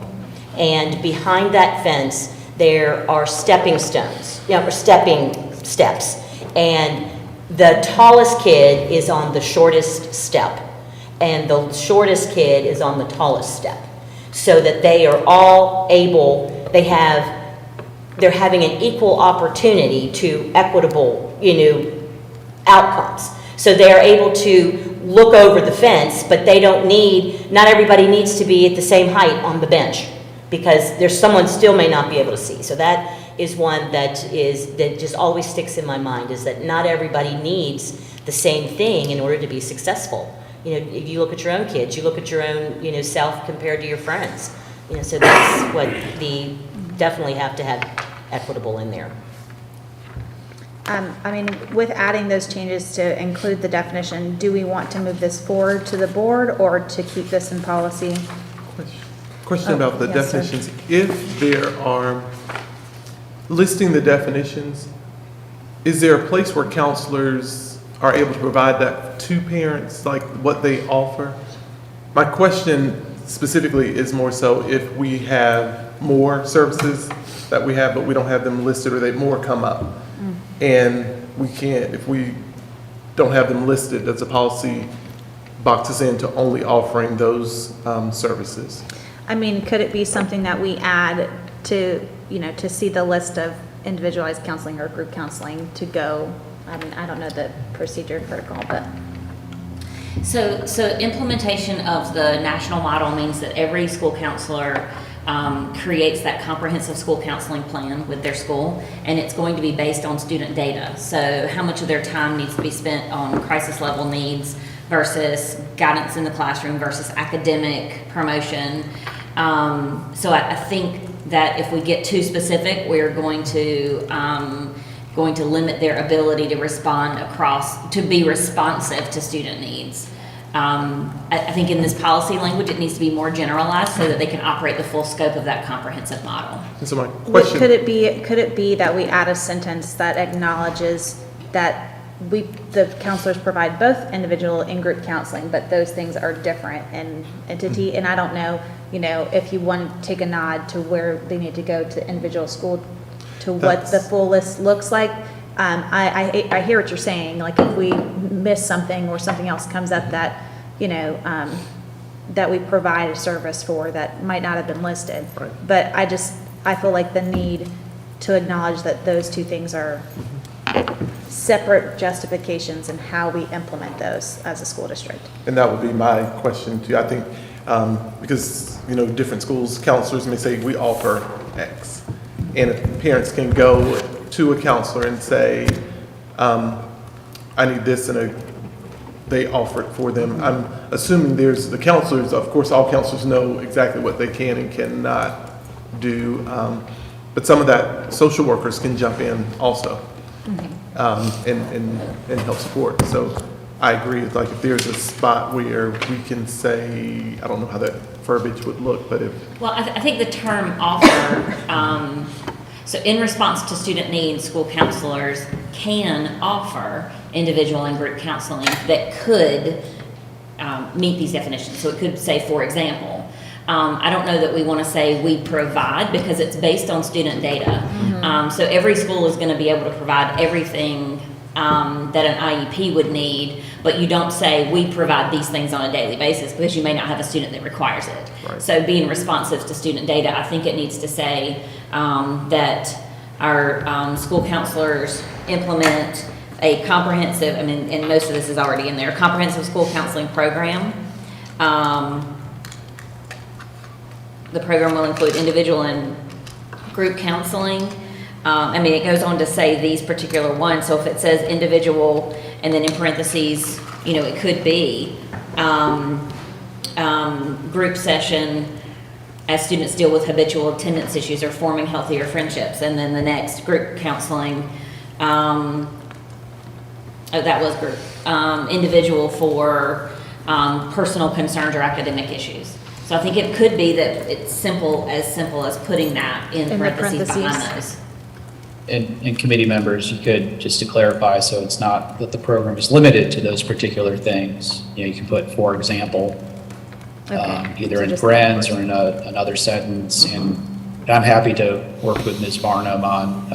And behind that fence, there are stepping stones, or stepping steps. And the tallest kid is on the shortest step, and the shortest kid is on the tallest step. So that they are all able, they're having an equal opportunity to equitable, outcomes. So they are able to look over the fence, but not everybody needs to be at the same height on the bench, because there's someone still may not be able to see. So that is one that just always sticks in my mind, is that not everybody needs the same thing in order to be successful. If you look at your own kids, you look at your own, self compared to your friends. So that's what definitely have to have equitable in there. With adding those changes to include the definition, do we want to move this forward to the board or to keep this in policy? Question about the yes, sir. definitions. If there are listing the definitions, is there a place where counselors are able to provide that to parents, like what they offer? My question specifically is more so if we have more services that we have, but we don't have them listed, or they more come up. And we can't, if we don't have them listed, does the policy box us into only offering those services? Could it be something that we add to, to see the list of individualized counseling or group counseling to go? I don't know the procedure protocol, but. So implementation of the national model means that every school counselor creates that comprehensive school counseling plan with their school, and it's going to be based on student data. So how much of their time needs to be spent on crisis level needs versus guidance in the classroom versus academic promotion. So I think that if we get too specific, we're going to limit their ability to respond to be responsive to student needs. I think in this policy language, it needs to be more generalized so that they can operate the full scope of that comprehensive model. And so my question. Could it be that we add a sentence that acknowledges that the counselors provide both individual and group counseling, but those things are different in entity? And I don't know, if you want to take a nod to where they need to go to individual school, to what the full list looks like. I hear what you're saying, like if we miss something or something else comes up that, that we provide a service for that might not have been listed. Right. But I feel like the need to acknowledge that those two things are separate justifications in how we implement those as a school district. And that would be my question too. I think, because, different schools, counselors may say, we offer X. And if parents can go to a counselor and say, I need this, and they offer it for them. I'm assuming there's the counselors, of course, all counselors know exactly what they can and cannot do. But some of that, social workers can jump in also. And help support. So I agree, it's like if there's a spot where we can say, I don't know how that verbiage would look, but if. Well, I think the term offer, so in response to student needs, school counselors can offer individual and group counseling that could meet these definitions. So it could say, for example, I don't know that we want to say we provide because it's based on student data. So every school is going to be able to provide everything that an IEP would need, but you don't say we provide these things on a daily basis because you may not have a student that requires it. Right. So being responsive to student data, I think it needs to say that our school counselors implement a comprehensive, and most of this is already in there, a comprehensive school counseling program. The program will include individual and group counseling. It goes on to say these particular ones. So if it says individual and then in parentheses, it could be group session as students deal with habitual attendance issues or forming healthier friendships. And then the next group counseling, that was group. Individual for personal concerns or academic issues. So I think it could be that it's simple as putting that in parentheses behind those. And committee members, you could, just to clarify, so it's not that the program is limited to those particular things. You can put, for example, either So in just parens or in another sentence. And I'm happy to work with Ms. Barnum on,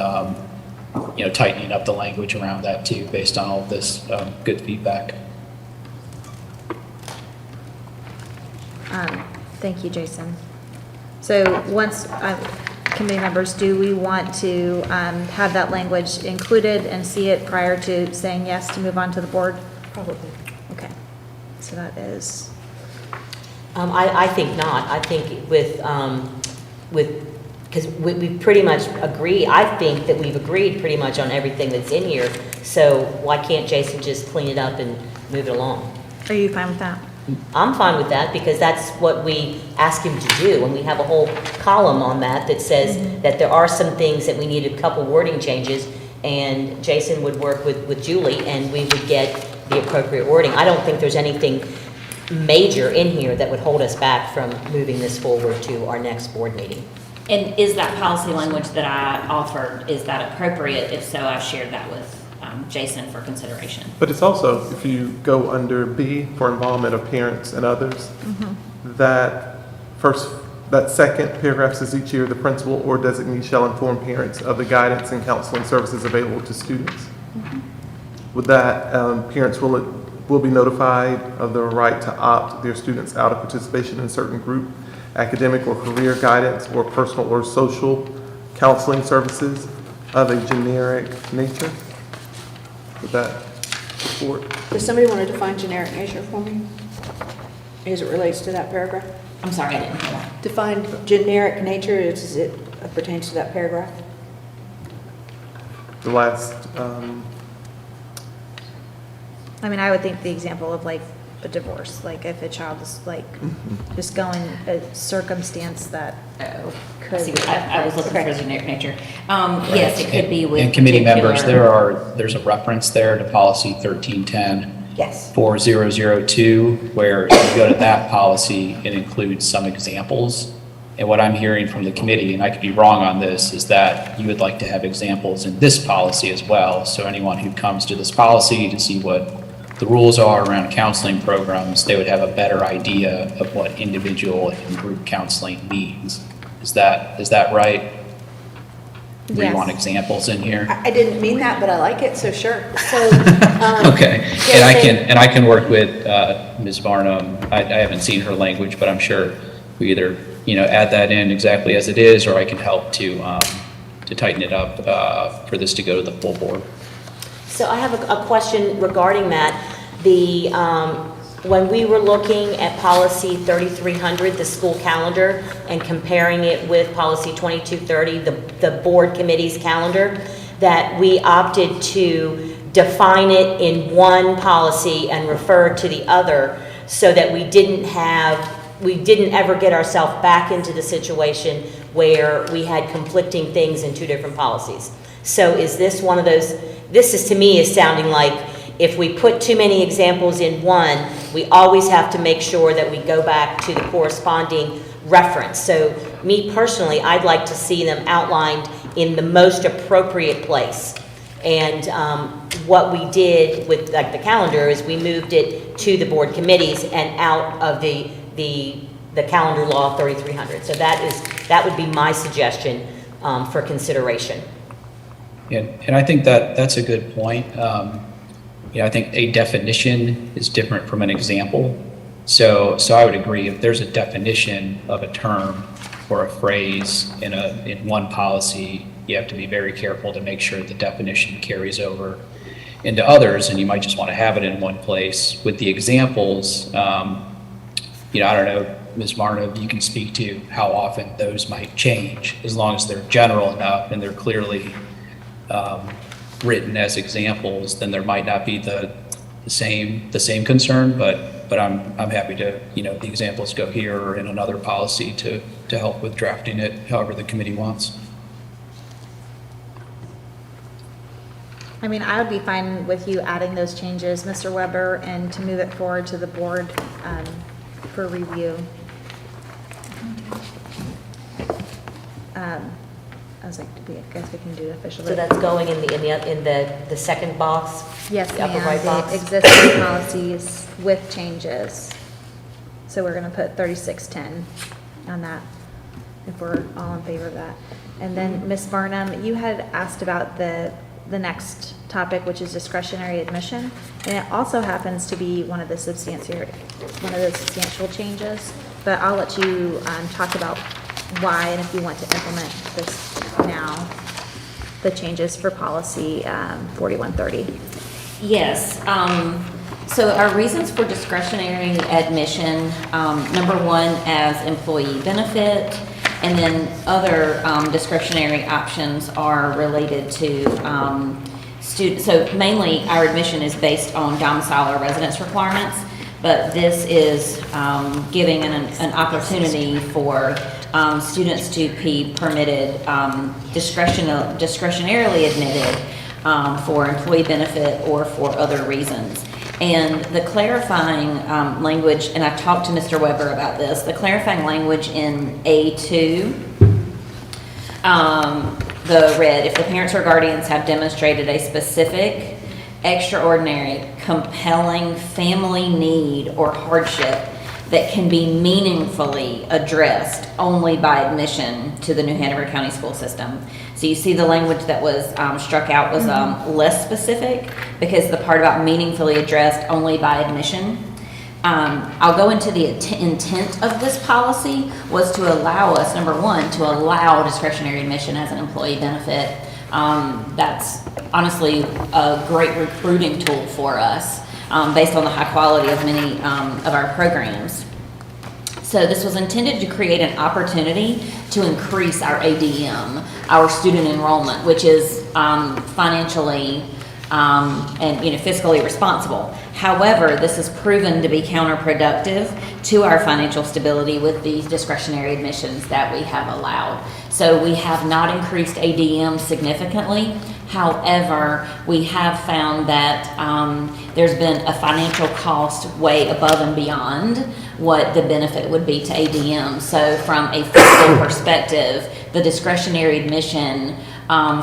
tightening up the language around that too, based on all of this good feedback. Thank you, Jason. So once, committee members, do we want to have that language included and see it prior to saying yes to move on to the board? Probably. Okay. So that is, I think not. I think because we pretty much agree, I think that we've agreed pretty much on everything that's in here. So why can't Jason just clean it up and move it along? are you fine with that? I'm fine with that because that's what we ask him to do. And we have a whole column on that says that there are some things that we need a couple wording changes. And Jason would work with Julie and we would get the appropriate wording. I don't think there's anything major in here that would hold us back from moving this forward to our next board meeting. And is that policy language that I offered, is that appropriate? If so, I've shared that with Jason for consideration. But it's also, if you go under B for involvement of parents and others, that second paragraph says each year the principal or designee shall inform parents of the guidance and counseling services available to students. With that, parents will be notified of the right to opt their students out of participation in certain group, academic or career guidance or personal or social counseling services of a generic nature. With that support. Does somebody want to define generic nature for me? As it relates to that paragraph? I'm sorry, I didn't hear that. Define generic nature as it pertains to that paragraph? The last, I would think the example of like a divorce, like if a child is like just going a circumstance that could. I was looking for generic nature. Yes, it could be with. And committee members, particular- there's a reference there to policy 1310. Yes. for 002, where if you go to that policy, it includes some examples. And what I'm hearing from the committee, and I could be wrong on this, is that you would like to have examples in this policy as well. So anyone who comes to this policy to see what the rules are around counseling programs, they would have a better idea of what individual and group counseling means. Is that right? Or you Yes. want examples in here? I didn't mean that, but I like it, so sure. Okay, and I can work with Ms. Varnum. I haven't seen her language, but I'm sure we either, add that in exactly as it is, or I can help to tighten it up for this to go to the full board. So I have a question regarding that. When we were looking at policy 3300, the school calendar, and comparing it with policy 2230, the board committee's calendar, that we opted to define it in one policy and refer to the other, so that we didn't ever get ourselves back into the situation where we had conflicting things in two different policies. So is this one of those, to me is sounding like, if we put too many examples in one, we always have to make sure that we go back to the corresponding reference. So me personally, I'd like to see them outlined in the most appropriate place. And what we did with the calendar is we moved it to the board committees and out of the calendar law 3300. So that would be my suggestion for consideration. Yeah, and I think that's a good point. I think a definition is different from an example. So I would agree, if there's a definition of a term or a phrase in one policy, you have to be very careful to make sure the definition carries over into others, and you might just want to have it in one place. With the examples, I don't know, Ms. Marna, you can speak to how often those might change, as long as they're general enough and they're clearly written as examples. Then there might not be the same concern, but I'm happy to, the examples go here or in another policy to help with drafting it however the committee wants. I mean, I would be fine with you adding those changes, Mr. Weber, and to move it forward to the board for review. I was like, I guess we can do it officially. So that's going in the second box? Yes, The upper right ma'am, box? the existing policies with changes. So we're gonna put 3610 on that, if we're all in favor of that. And then, Ms. Varnum, you had asked about the next topic, which is discretionary admission. And it also happens to be one of the substantial changes, but I'll let you talk about why and if you want to implement this now, the changes for policy 4130. Yes, so our reasons for discretionary admission, number one, as employee benefit, and then other discretionary options are related to students. So mainly our admission is based on domicile or residence requirements, but this is giving an opportunity for students to be permitted, discretionarily admitted for employee benefit or for other reasons. And the clarifying language, and I talked to Mr. Weber about this, the clarifying language in A2, the red, if the parents or guardians have demonstrated a specific, extraordinary, compelling family need or hardship that can be meaningfully addressed only by admission to the New Hanover County school system. So you see the language that was struck out was less specific, because the part about meaningfully addressed only by admission. I'll go into the intent of this policy was to allow us, number one, to allow discretionary admission as an employee benefit. That's honestly a great recruiting tool for us. Based on the high quality of many of our programs. So this was intended to create an opportunity to increase our ADM, our student enrollment, which is financially and, fiscally responsible. However, this has proven to be counterproductive to our financial stability with these discretionary admissions that we have allowed. So we have not increased ADM significantly. However, we have found that there's been a financial cost way above and beyond what the benefit would be to ADM. So from a fiscal perspective, the discretionary admission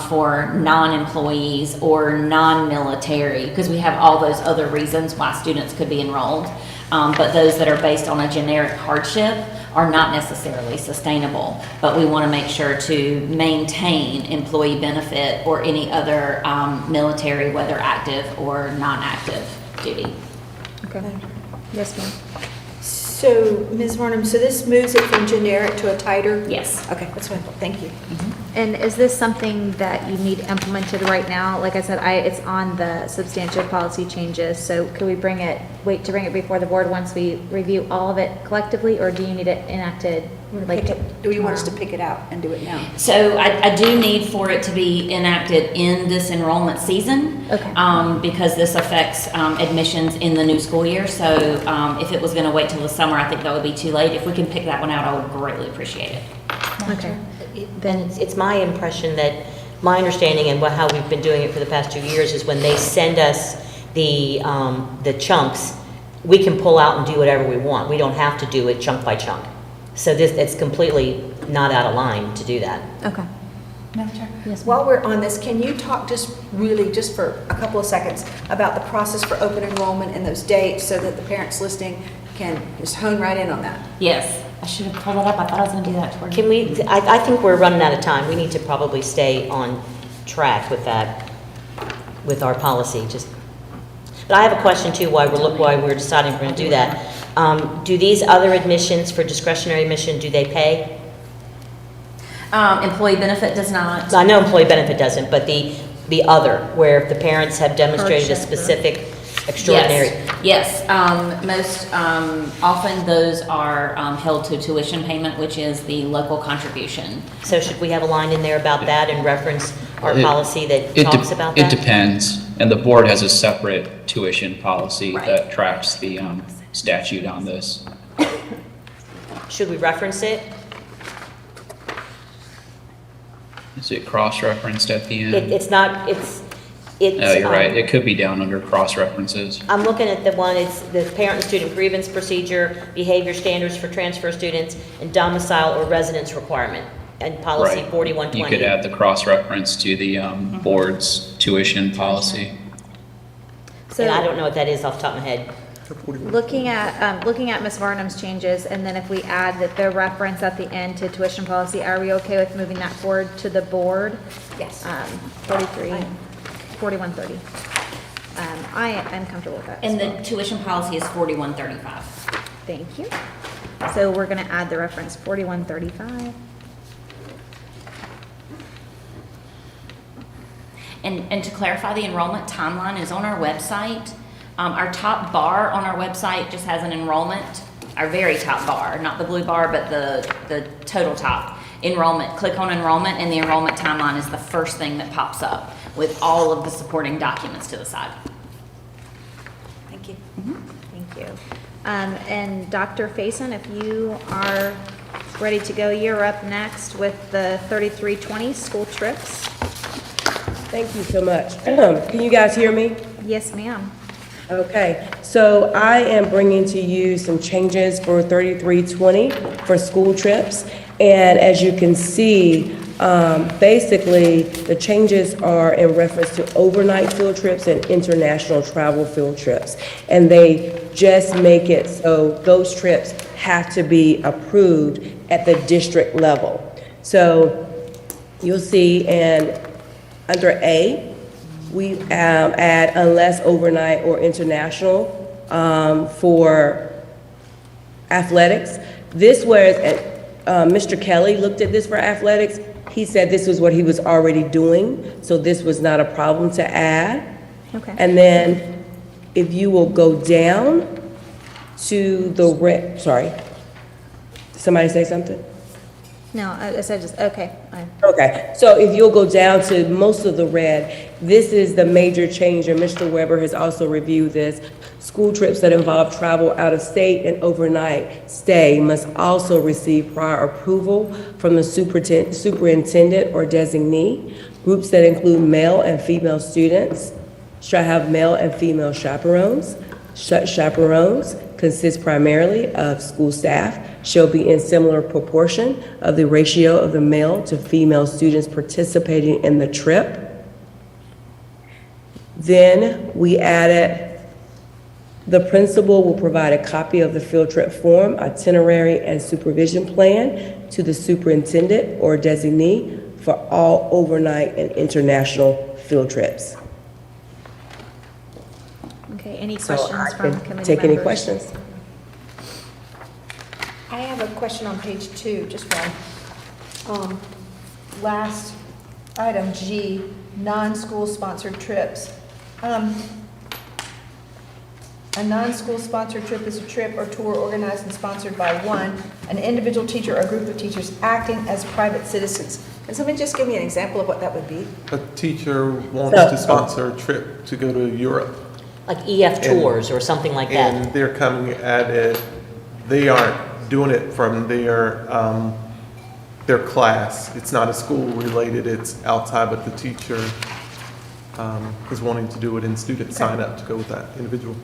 for non-employees or non-military, because we have all those other reasons why students could be enrolled, but those that are based on a generic hardship are not necessarily sustainable. But we want to make sure to maintain employee benefit or any other military, whether active or non-active duty. Okay. Yes, ma'am. So, Ms. Varnum, so this moves it from generic to a tighter? Yes. Okay, that's what I thought. Thank you. And is this something that you need implemented right now? Like I said, it's on the substantial policy changes, so could we wait to bring it before the board once we review all of it collectively, or do you need it enacted? Do you want us to pick it out and do it now? So I do need for it to be enacted in this enrollment season. Okay. Because this affects admissions in the new school year. So if it was going to wait till the summer, I think that would be too late. If we can pick that one out, I would greatly appreciate it. Okay. Then it's my impression that, my understanding and how we've been doing it for the past 2 years is when they send us the chunks, we can pull out and do whatever we want. We don't have to do it chunk by chunk. So it's completely not out of line to do that. Okay. Madam Chair? Yes, ma'am. While we're on this, can you talk just for a couple of seconds about the process for open enrollment and those dates so that the parents listening can just hone right in on that? Yes. I should have pulled it up. I thought I was going to do that toward Can we, I think we're running out of time. We need to probably stay on track with that, with our policy, but I have a question too, why we're deciding we're going to do that. Do these other admissions for discretionary admission, do they pay? Employee benefit does not. I know employee benefit doesn't, but the other, where the parents have demonstrated a Hardship, specific extraordinary. Yes. Most often those are held to tuition payment, which is the local contribution. So should we have a line in there about that and reference our It- policy that It talks about that? It depends, and the board has a separate tuition policy Right. that tracks the statute on this. Should we reference it? Is it cross-referenced at the end? It's not, it's. No, you're right, it could be down under cross-references. I'm looking at the one, it's the parent and student grievance procedure, behavior standards for transfer students, and domicile or residence requirement, and policy Right. 4120. You could add the cross-reference to the board's tuition policy. And I So don't know what that is off the top of my head. looking at Ms. Varnum's changes, and then if we add the reference at the end to tuition policy, are we okay with moving that forward to the board? Yes. 4130. I am comfortable with that as And well. the tuition policy is 4135. Thank you. So we're going to add the reference 4135. And to clarify, the enrollment timeline is on our website. Our top bar on our website just has an enrollment, our very top bar, not the blue bar, but the total top. Enrollment, click on enrollment, and the enrollment timeline is the first thing that pops up with all of the supporting documents to the side. Thank you. Thank you. And Dr. Faison, if you are ready to go, you're up next with the 3320 school trips. Thank you so much. Can you guys hear me? Yes, ma'am. Okay, so I am bringing to you some changes for 3320 for school trips. And as you can see, basically, the changes are in reference to overnight field trips and international travel field trips. And they just make it so those trips have to be approved at the district level. So you'll see under A, we add unless overnight or international for athletics. This was, Mr. Kelly looked at this for athletics. He said this was what he was already doing, so this was not a problem to add. Okay. And then if you will go down to the, sorry, did somebody say something? No, I said just, okay. Okay, so if you'll go down to most of the red, this is the major change, and Mr. Weber has also reviewed this. School trips that involve travel out of state and overnight stay must also receive prior approval from the superintendent or designee. Groups that include male and female students shall have male and female chaperones. Chaperones consist primarily of school staff, shall be in similar proportion of the ratio of the male to female students participating in the trip. Then we added, the principal will provide a copy of the field trip form, itinerary, and supervision plan to the superintendent or designee for all overnight and international field trips. Okay, any So questions I from can committee members? take any questions. I have a question on page 2, just one. Last item, G, non-school sponsored trips. A non-school sponsored trip is a trip or tour organized and sponsored by one, an individual teacher or group of teachers acting as private citizens. Can somebody just give me an example of what that would be? A teacher wants to sponsor a trip to go to Europe. Like EF tours or something like that. And they're coming at it, they aren't doing it from their class. It's not a school related, it's outside, but the teacher is wanting to do it and students sign up to go with that individual.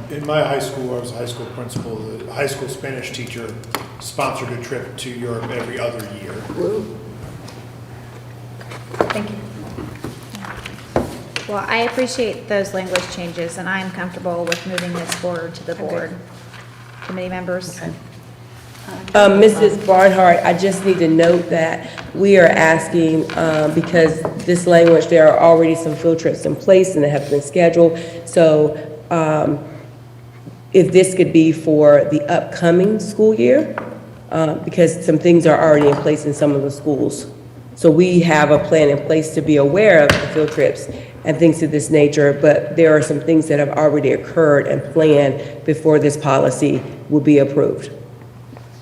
In my high school, I was a high school principal, the high school Spanish teacher sponsored a trip to Europe every other year. Thank you. Well, I appreciate those language changes, and I'm comfortable with moving this forward to the board. Committee members? Mrs. Barnhart, I just need to note that we are asking, because this language, there are already some field trips in place and they have been scheduled. So if this could be for the upcoming school year, because some things are already in place in some of the schools. So we have a plan in place to be aware of the field trips and things of this nature, but there are some things that have already occurred and planned before this policy will be approved.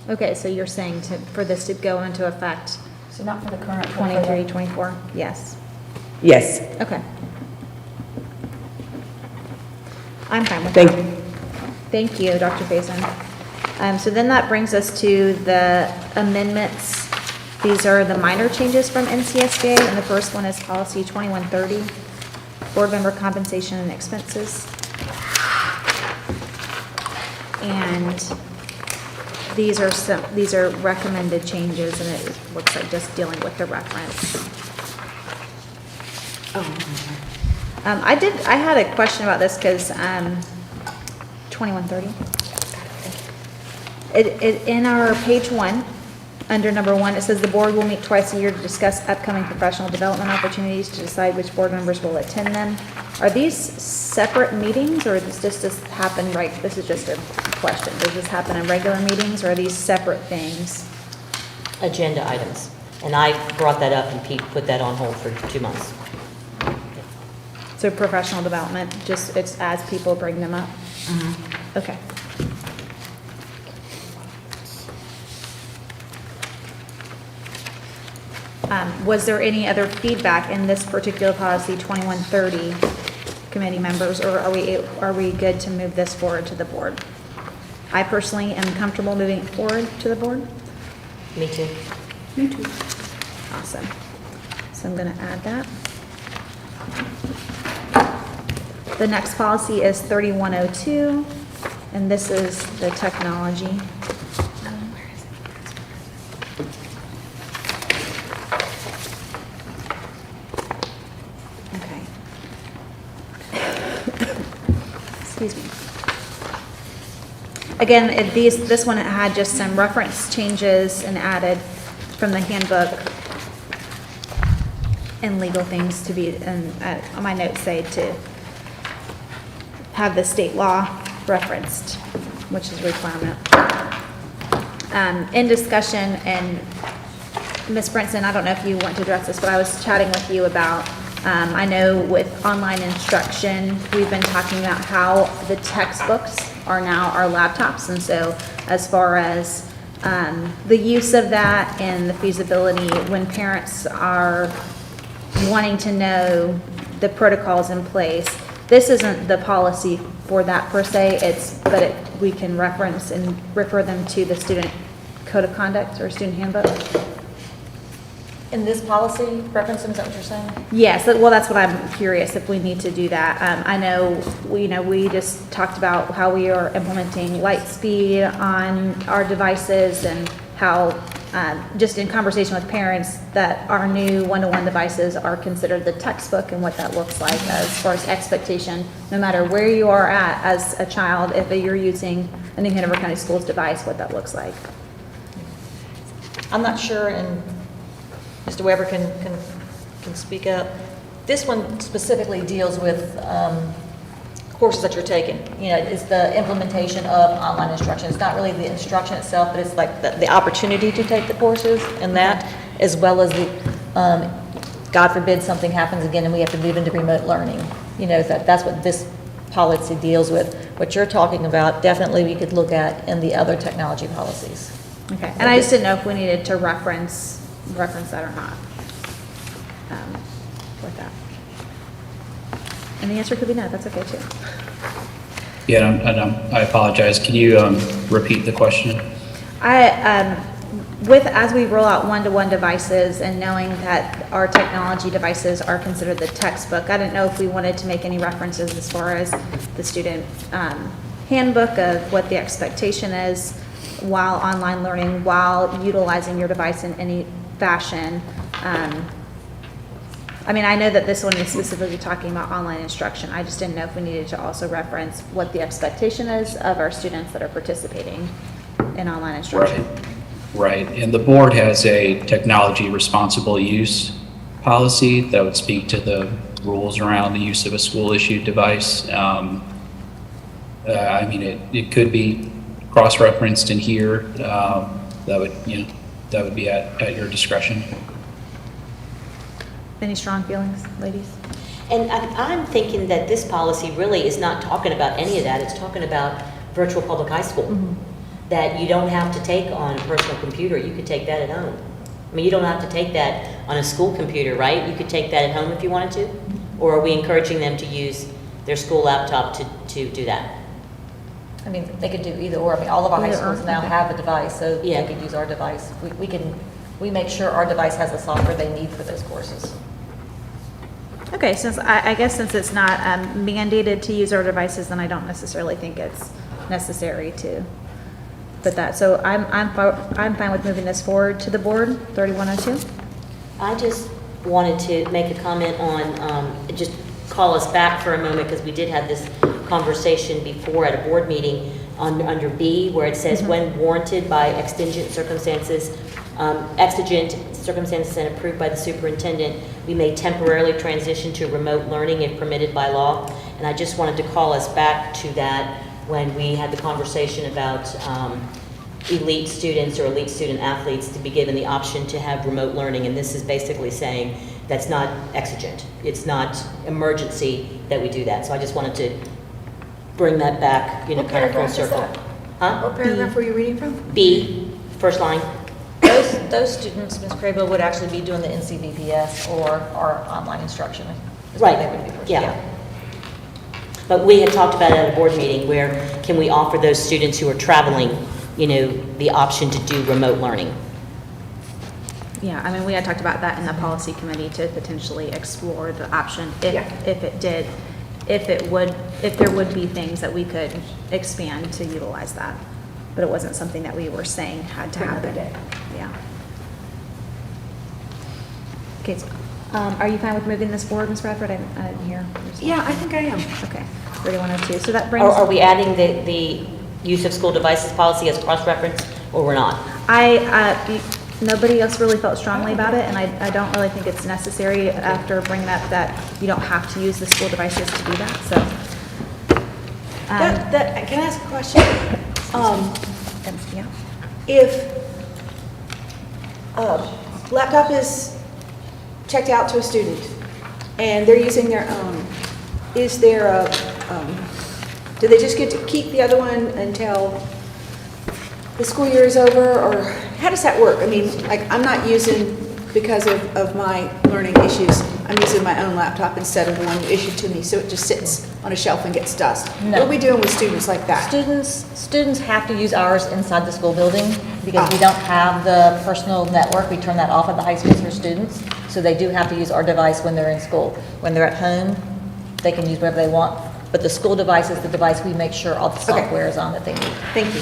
Okay, so you're saying for this to go into effect So not for the current. 23, 24? Yes. Yes. Okay. I'm fine with Thank that. you. Thank you, Dr. Faison. So then that brings us to the amendments. These are the minor changes from NCSJ, and the first one is policy 2130, board member compensation and expenses. And these are recommended changes, and it looks like just dealing with the reference. I had a question about this because 2130. In our page 1, under number 1, it says the board will meet twice a year to discuss upcoming professional development opportunities to decide which board members will attend them. Are these separate meetings, or does this just happen this is just a question, does this happen in regular meetings, or are these separate things? Agenda items. And I brought that up and Pete put that on hold for 2 months. So professional development, just it's as people bring them up? Okay. Was there any other feedback in this particular policy, 2130, committee members, or are we good to move this forward to the board? I personally am comfortable moving it forward to the board. Me too. Me too. Awesome. So I'm going to add that. The next policy is 3102, and this is the technology. Excuse me. Again, this one had just some reference changes and added from the handbook and legal things to be, and on my notes say to have the state law referenced, which is a requirement. In discussion, and Ms. Brinson, I don't know if you want to address this, but I was chatting with you about, I know with online instruction, we've been talking about how the textbooks are now our laptops, and so as far as the use of that and the feasibility when parents are wanting to know the protocols in place. This isn't the policy for that per se, but we can reference and refer them to the student code of conduct or student handbook. In this policy, reference them, is that what you're saying? Yes, well, that's what I'm curious if we need to do that. I know, we just talked about how we are implementing light speed on our devices and how, just in conversation with parents, that our new one-to-one devices are considered the textbook and what that looks like as far as expectation, no matter where you are at as a child, if you're using a New Hanover County Schools device, what that looks like. I'm not sure, and Mr. Weber can speak up. This one specifically deals with courses that you're taking. You know, it's the implementation of online instruction. It's not really the instruction itself, but it's like the opportunity to take the courses and that, as well as the, God forbid something happens again and we have to move into remote learning. You know, that's what this policy deals with. What you're talking about, definitely we could look at in the other technology policies. Okay, and I just didn't know if we needed to reference that or not, with that. And the answer could be no, that's okay too. Yeah, I apologize. Can you repeat the question? As we roll out one-to-one devices and knowing that our technology devices are considered the textbook, I didn't know if we wanted to make any references as far as the student handbook of what the expectation is while online learning, while utilizing your device in any fashion. I mean, I know that this one is specifically talking about online instruction. I just didn't know if we needed to also reference what the expectation is of our students that are participating in online instruction. Right. And the board has a technology responsible use policy that would speak to the rules around the use of a school-issued device. I mean, it could be cross-referenced in here. That would be at your discretion. Any strong feelings, ladies? And I'm thinking that this policy really is not talking about any of that. It's talking about virtual public high school. Mm-hmm. That you don't have to take on a personal computer. You could take that at home. I mean, you don't have to take that on a school computer, right? You could take that at home if you wanted to? Or are we encouraging them to use their school laptop to do that? I mean, they could do either or. I mean, all of our high Either schools or. now have a device, so Yeah. they could use our device. We make sure our device has the software they need for those courses. Okay, I guess since it's not mandated to use our devices, then I don't necessarily think it's necessary to put that. So I'm fine with moving this forward to the board, 3102. I just wanted to make a comment on, just call us back for a moment, because we did have this conversation before at a board meeting under B, where it says, when warranted by exigent circumstances and approved by the superintendent, we may temporarily transition to remote learning if permitted by law. And I just wanted to call us back to that when we had the conversation about elite students or elite student athletes to be given the option to have remote learning. And this is basically saying that's not exigent. It's not emergency that we do that. So I just wanted to bring that back, kind of full circle. Huh? What paragraph were you reading from? B, first line. Those students, Ms. Crable, would actually be doing the NCVPS or our online instruction. is what Right, they would be for. yeah. But we had talked about it at a board meeting, where can we offer those students who are traveling, the option to do remote learning? Yeah, I mean, we had talked about that in the policy committee to potentially explore the option if there would be things that we could expand to utilize that. But it wasn't something that we were saying had to happen. Yeah. Okay, so, are you fine with moving this forward, Ms. Bradford? I didn't hear. Yeah, I think I am. Okay, 3102. So that brings. Are we adding the use of school devices policy as cross-reference, or we're not? Nobody else really felt strongly about it, and I don't really think it's necessary after bringing up that you don't have to use the school devices to do that, so. Can I ask a question? Yeah. If laptop is checked out to a student and they're using their own, is there a, do they just get to keep the other one until the school year is over, or how does that work? I mean, like, I'm not using, because of my learning issues, I'm using my own laptop instead of the one you issued to me, so it just sits on a shelf and gets dust. No. What are we doing with students like that? Students have to use ours inside the school building because we don't have the personal network. We turn that off at the high schools for students. So they do have to use our device when they're in school. When they're at home, they can use whatever they want. But the school device is the device we make sure all the software is on that they need. Thank you.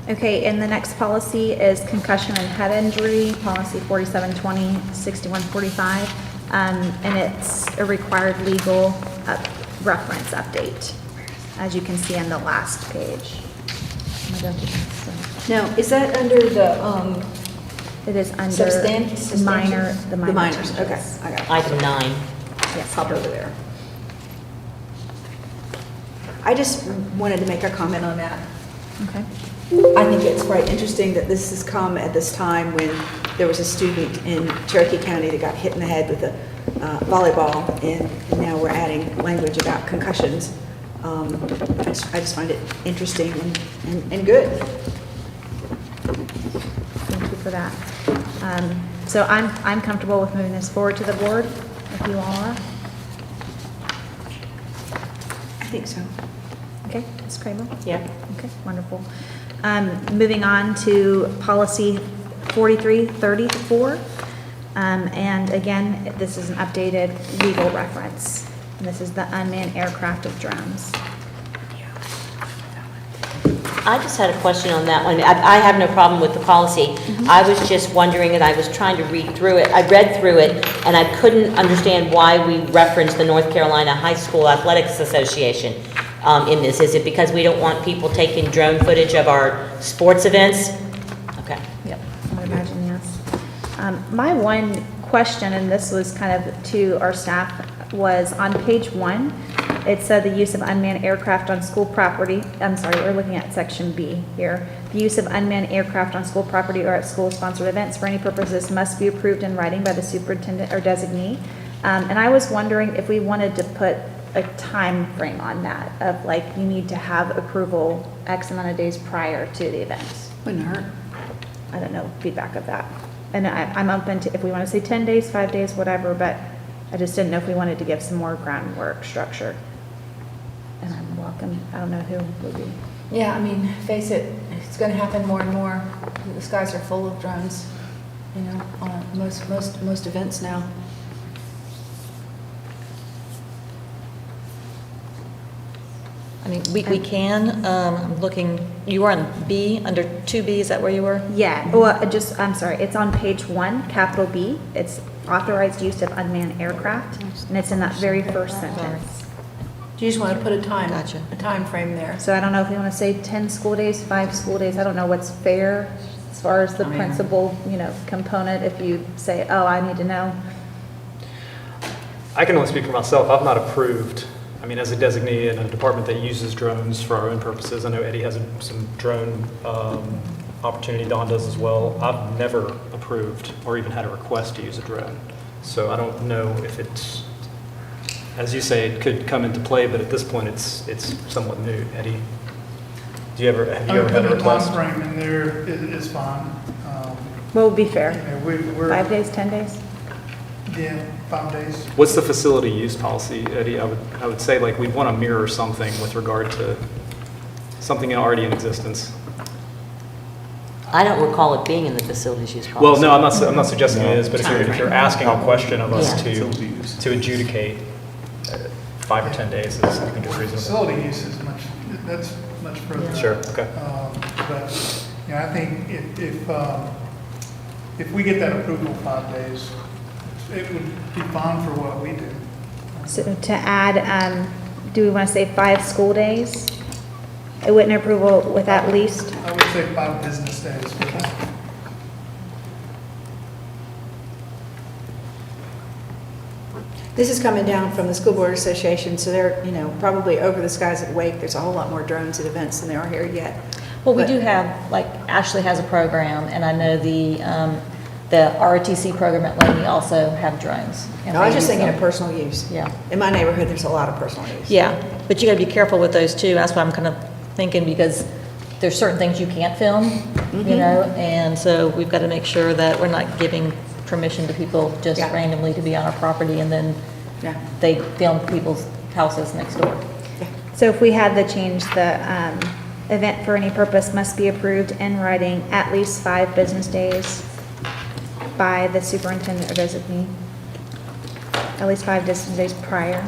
Okay, and the next policy is concussion and head injury, policy 4720, 6145. And it's a required legal reference update, as you can see on the last page. Now, is that under the, It is under substantial? minor, the The minor minors, okay, changes. I got it. Item 9. Yes, Pop over there. I just wanted to make a comment on that. Okay. I think it's quite interesting that this has come at this time when there was a student in Cherokee County that got hit in the head with a volleyball, and now we're adding language about concussions. I just find it interesting and good. Thank you for that. So I'm comfortable with moving this forward to the board, if you all are. I think so. Okay, Ms. Crable? Yeah. Okay, wonderful. Moving on to policy 4334. And again, this is an updated legal reference. And this is the unmanned aircraft of drones. I just had a question on that one. I have no problem with the policy. I was just wondering, and I was trying to read through it. I read through it, and I couldn't understand why we referenced the North Carolina High School Athletics Association in this. Is it because we don't want people taking drone footage of our sports events? Okay. Yep, I would imagine, yes. My one question, and this was kind of to our staff, was on page 1, it said the use of unmanned aircraft on school property. I'm sorry, we're looking at section B here. The use of unmanned aircraft on school property or at school-sponsored events for any purposes must be approved in writing by the superintendent or designee. And I was wondering if we wanted to put a time frame on that, of like, you need to have approval X amount of days prior to the event. Wouldn't hurt. I don't know, feedback of that. And I'm open to, if we want to say 10 days, 5 days, whatever, but I just didn't know if we wanted to give some more groundwork structure. And I'm welcome, I don't know who would be. Yeah, I mean, face it, it's going to happen more and more. The skies are full of drones, you know, on most events now. I mean, we can, I'm looking, you were on B, under 2B, is that where you were? Yeah, well, I'm sorry, it's on page 1, capital B. It's authorized use of unmanned aircraft, and it's in that very first sentence. You just want to put a time frame there. So I don't know if you want to say 10 school days, 5 school days, I don't know what's fair as far as the principal, component, if you say, oh, I need to know. I can only speak for myself. I've not approved, as a designee in a department that uses drones for our own purposes. I know Eddie has some drone opportunity, Don does as well. I've never approved or even had a request to use a drone. So I don't know if it's, as you say, it could come into play, but at this point, it's somewhat new. Eddie, have you ever had a request? Time frame in there is fine. What would be fair? We're 5 days, 10 days? Yeah, 5 days. What's the facility use policy, Eddie? I would say like we'd want to mirror something with regard to something already in existence. I don't recall it being in the facilities use policy. Well, no, I'm not suggesting it is, but if you're asking a question of us Yeah. to adjudicate, 5 or 10 days is, I think, is reasonable. Facility use is that's much further. Sure, okay. But, I think if we get that approval 5 days, it would be fine for what we do. So to add, do we want to say 5 school days? A written approval with at least? I would say 5 business days. This is coming down from the School Board Association, so they're, probably over the skies at Wake. There's a whole lot more drones at events than there are here yet. Well, we But- do have, like, Ashley has a program, and I know the ROTC program at Laney also have drones. and No, I was they just use thinking them. of personal use. Yeah. In my neighborhood, there's a lot of personal use. Yeah, but you got to be careful with those too. That's why I'm kind of thinking, because there's certain things you can't film, you know, and so we've got to make sure that we're not giving permission to people just Yeah. randomly to be on our property, and then Yeah. they film people's houses next door. So if we had the change, the event for any purpose must be approved in writing at least 5 business days by the superintendent or designee. At least 5 business days prior.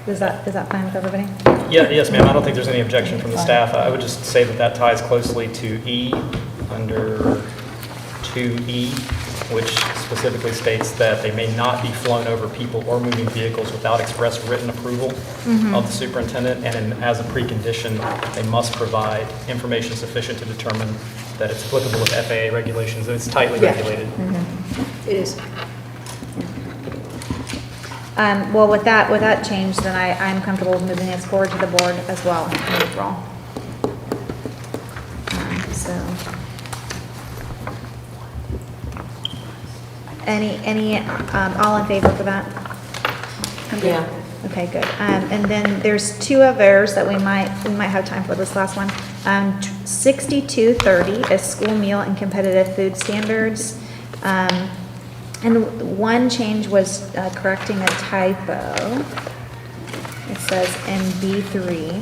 Is that fine with everybody? Yeah, yes, ma'am. I don't think there's any objection from the staff. I would just say that that ties closely to E under 2E, which specifically states that they may not be flown over people or moving vehicles without express written approval of the superintendent. And as a precondition, they must provide information sufficient to determine that it's applicable with FAA regulations, and it's tightly regulated. It is. Well, with that change, then I'm comfortable with moving this forward to the board as well in April. So. Any, all in favor for that? Yeah. Okay, good. And then there's 2 others that we might have time for this last one. 6230 is school meal and competitive food standards. And one change was correcting a typo. It says in B3.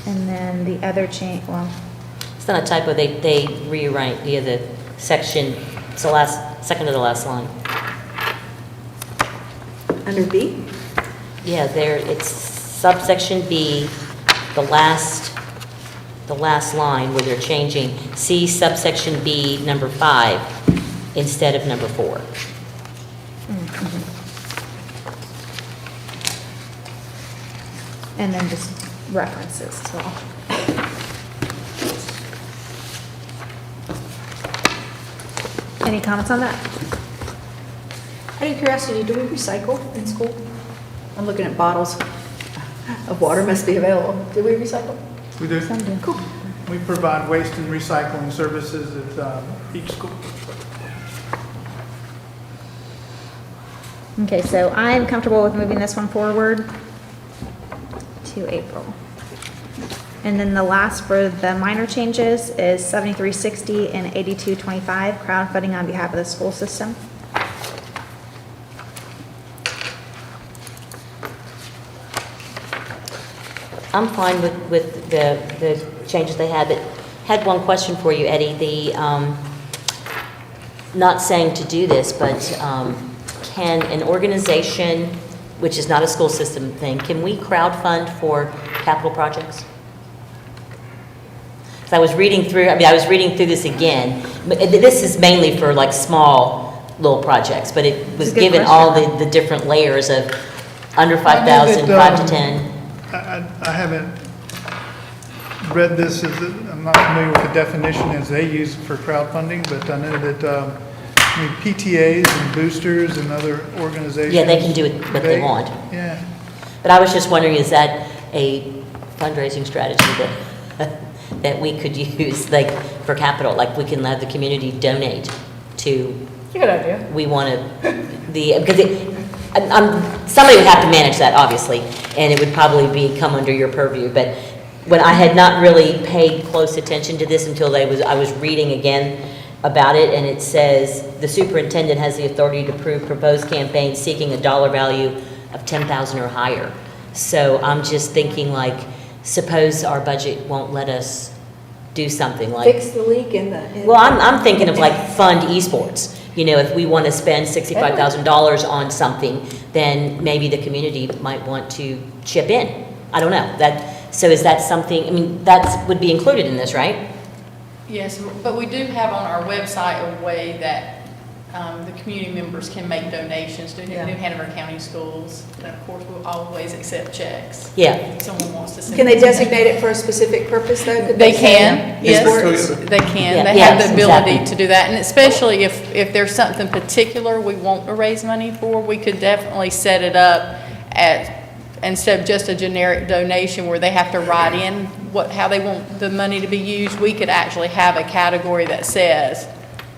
And then the other change, well, It's not a typo, they rewrite via the section, it's the second to the last line. Under B? Yeah, there, it's subsection B, the last line where they're changing C subsection B number 5 instead of number 4. and then just references as well. Any comments on that? Out of curiosity, do we recycle in school? I'm looking at bottles of water must be available. Do we recycle? We do. Some do. Cool. We provide waste and recycling services at each school. Okay, so I'm comfortable with moving this one forward to April. And then the last for the minor changes is 7360 and 8225, crowdfunding on behalf of the school system. I'm fine with the changes they had, but had one question for you, Eddie. Not saying to do this, but can an organization, which is not a school system thing, can we crowdfund for capital projects? So I was reading through this again. But this is mainly for like small little projects, but it was It's a good given question. all the different layers of under 5,000, 5 to 10. I haven't read this, I'm not familiar with the definition as they use for crowdfunding, but I know that PTAs and boosters and other organizations. Yeah, they can do what they want. Yeah. But I was just wondering, is that a fundraising strategy that we could use, like, for capital? Like, we can have the community donate to, Good idea. we want to, because somebody would have to manage that, obviously, and it would probably come under your purview, but when I had not really paid close attention to this until I was reading again about it, and it says, the superintendent has the authority to approve proposed campaigns seeking a dollar value of 10,000 or higher. So I'm just thinking, like, suppose our budget won't let us do something like. Fix the leak in the. Well, I'm thinking of like fund esports. You know, if we want to spend $65,000 on something, then maybe the community might want to chip in. I don't know. So is that something, I mean, that would be included in this, right? Yes, but we do have on our website a way that the community members can make donations to New Hanover County Schools. And of course, we'll always accept checks. Yeah. If someone wants to send. Can they designate it for a specific purpose though? Could They say can, yes, sports? they can. Yeah, They have yes, the ability exactly. to do that. And especially if there's something particular we want to raise money for, we could definitely set it up instead of just a generic donation where they have to write in how they want the money to be used, we could actually have a category that says,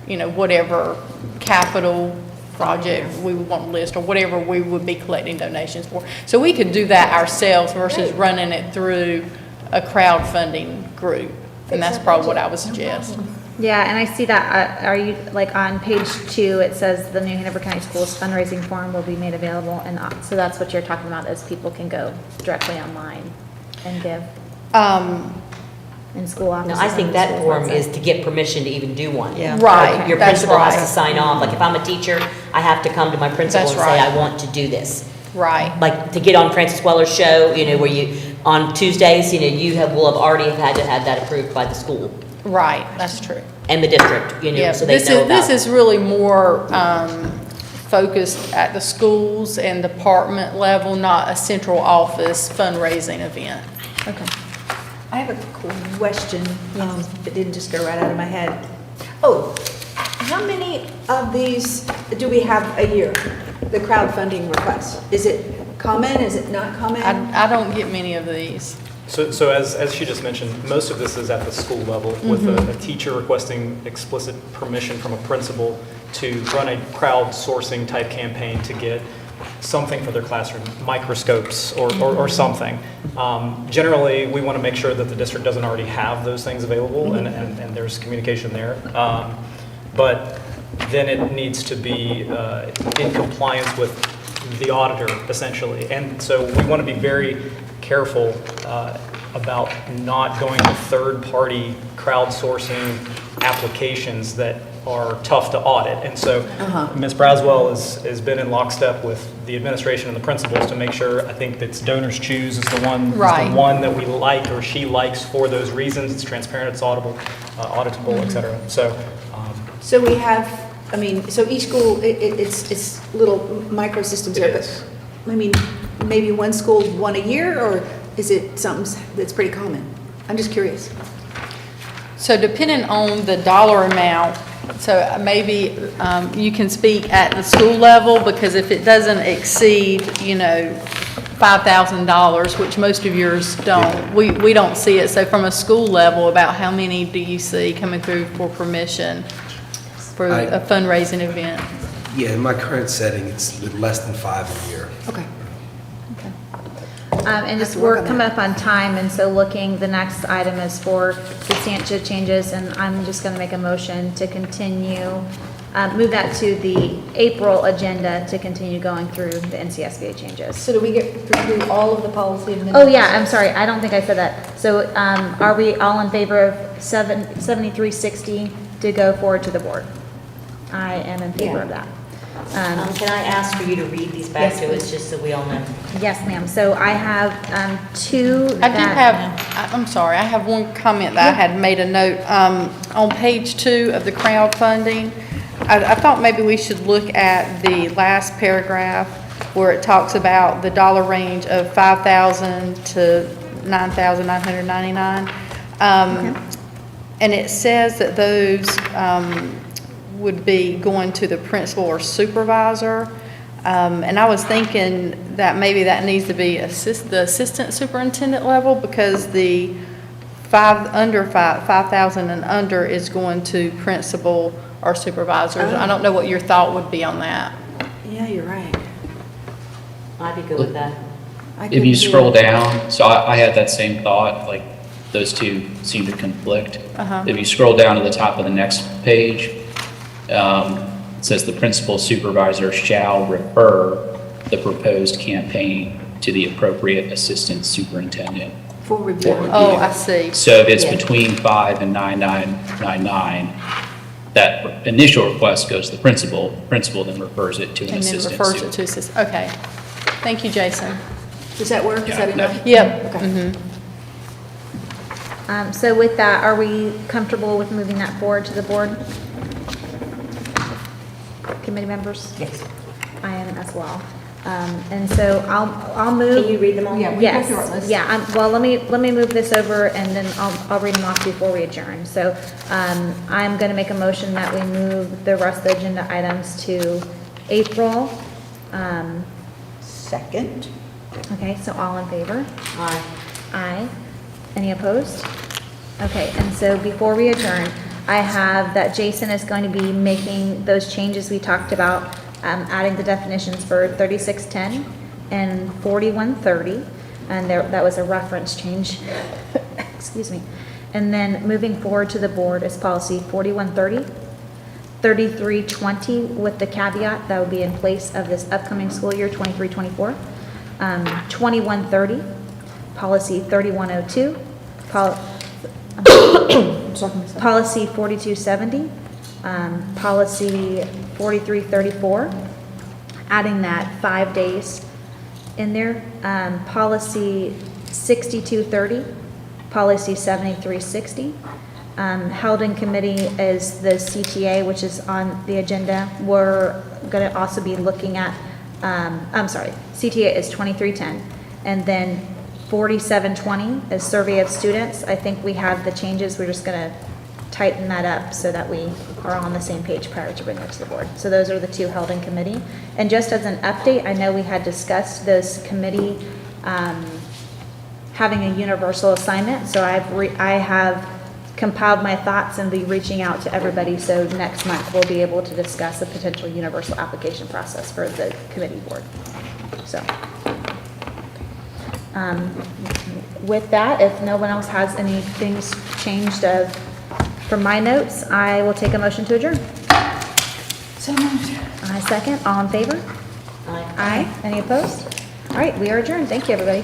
you know, whatever capital project we would want to list, or whatever we would be collecting donations for. So we could do that ourselves versus running it through a crowdfunding group, and that's probably what I would suggest. Yeah, and I see that, are you, like, on page 2, it says the New Hanover County Schools fundraising form will be made available, and so that's what you're talking about, is people can go directly online and give in school No, offices. I think and that school form website. is to get permission to even do one. Yeah. Right, Like, your that's principal has to right. sign off, like if I'm a teacher, I have to come to my principal That's and say, right. I want to do this. Right. Like, to get on Francis Weller's show, where you, on Tuesdays, will have already had to have that approved by the school Right, that's true. and the district, Yeah, so they this know is, about. this is really more focused at the schools and department level, not a central office fundraising event. Okay. I have a question that didn't just go right out of my head. Oh, how many of these do we have a year, the crowdfunding requests? Is it common, is it not common? I don't get many of these. So as she just mentioned, most of this is at the school level with a teacher requesting explicit permission from a principal to run a crowdsourcing type campaign to get something for their classroom, microscopes or something. Generally, we want to make sure that the district doesn't already have those things available and there's communication there. But then it needs to be in compliance with the auditor, essentially. And so we want to be very careful about not going to third-party crowdsourcing applications that are tough to audit. And so Ms. Braswell has been in lockstep with the administration and the principals to make sure, I think that's Donors Choose is the one, Right. is the one that we like or she likes for those reasons. It's transparent, it's auditable, et cetera. So we have, so each school, it's little microsystems It there, is. but, maybe one school, one a year, or is it something that's pretty common? I'm just curious. So depending on the dollar amount, so maybe you can speak at the school level, because if it doesn't exceed, $5,000, which most of yours don't, we don't see it. So from a school level, about how many do you see coming through for permission for a fundraising event? Yeah, in my current setting, it's less than 5 a year. Okay. And just, we're coming up on time, and so the next item is for substantive changes, and I'm just gonna make a motion to continue, move that to the April agenda to continue going through the NCSBA changes. So do we get through all of the policy amendments? Oh, yeah, I'm sorry, I don't think I said that. So, are we all in favor of 7360 to go forward to the board? I am in favor of that. Can I ask for you to read these back Yes, to us, please. just so we all know? Yes, ma'am. So I have two I do that- I'm sorry, I have one comment that I had made a note. On page 2 of the crowdfunding, I thought maybe we should look at the last paragraph where it talks about the dollar range of $5,000 to $9,999. And it says that those would be going to the principal or supervisor. And I was thinking that maybe that needs to be the assistant superintendent level, because the 5,000 and under is going to principal or supervisors. I don't know what your thought would be on that. Yeah, you're right. I'd be good with that. If you scroll down, so I had that same thought, like those two seem to conflict. If you scroll down to the top of the next page, it says the principal supervisor shall refer the proposed campaign to the appropriate assistant superintendent. For review. Oh, I see. So if it's Yeah. between 5 and 9,999, that initial request goes to the principal then refers it to an And then assistant refers super. it to assistant. Okay. Thank you, Jason. Does that work? Is Yeah, that no. enough? Yep. Okay. So with that, are we comfortable with moving that forward to the board? Committee members? Yes. I am as well. And so I'll move. Can you read them all? Yeah, we go Yes, through our list. yeah, well, let me move this over, and then I'll read them off before we adjourn. So, I'm gonna make a motion that we move the rest of the agenda items to April. Second. Okay, so all in favor? Aye. Aye. Any opposed? Okay, and so before we adjourn, I have that Jason is going to be making those changes we talked about adding the definitions for 3610 and 4130, and that was a reference change. Excuse me. And then moving forward to the board is policy 4130, 3320 with the caveat that would be in place of this upcoming school year, 23-24, 2130, policy 3102, policy 4270, policy 4334, adding that 5 days in there, policy 6230, policy 7360. Held in committee is the CTA, which is on the agenda. We're going to also be looking at, CTA is 2310. And then 4720 is survey of students. I think we have the changes. We're just going to tighten that up so that we are on the same page prior to bringing it to the board. So those are the two held in committee. And just as an update, I know we had discussed this committee having a universal assignment. So I have compiled my thoughts and be reaching out to everybody. So next month we'll be able to discuss a potential universal application process for the committee board. So with that, if no one else has any things changed from my notes, I will take a motion to adjourn. So moved. I second. All in favor? Aye. Any opposed? All right, we are adjourned. Thank you, everybody.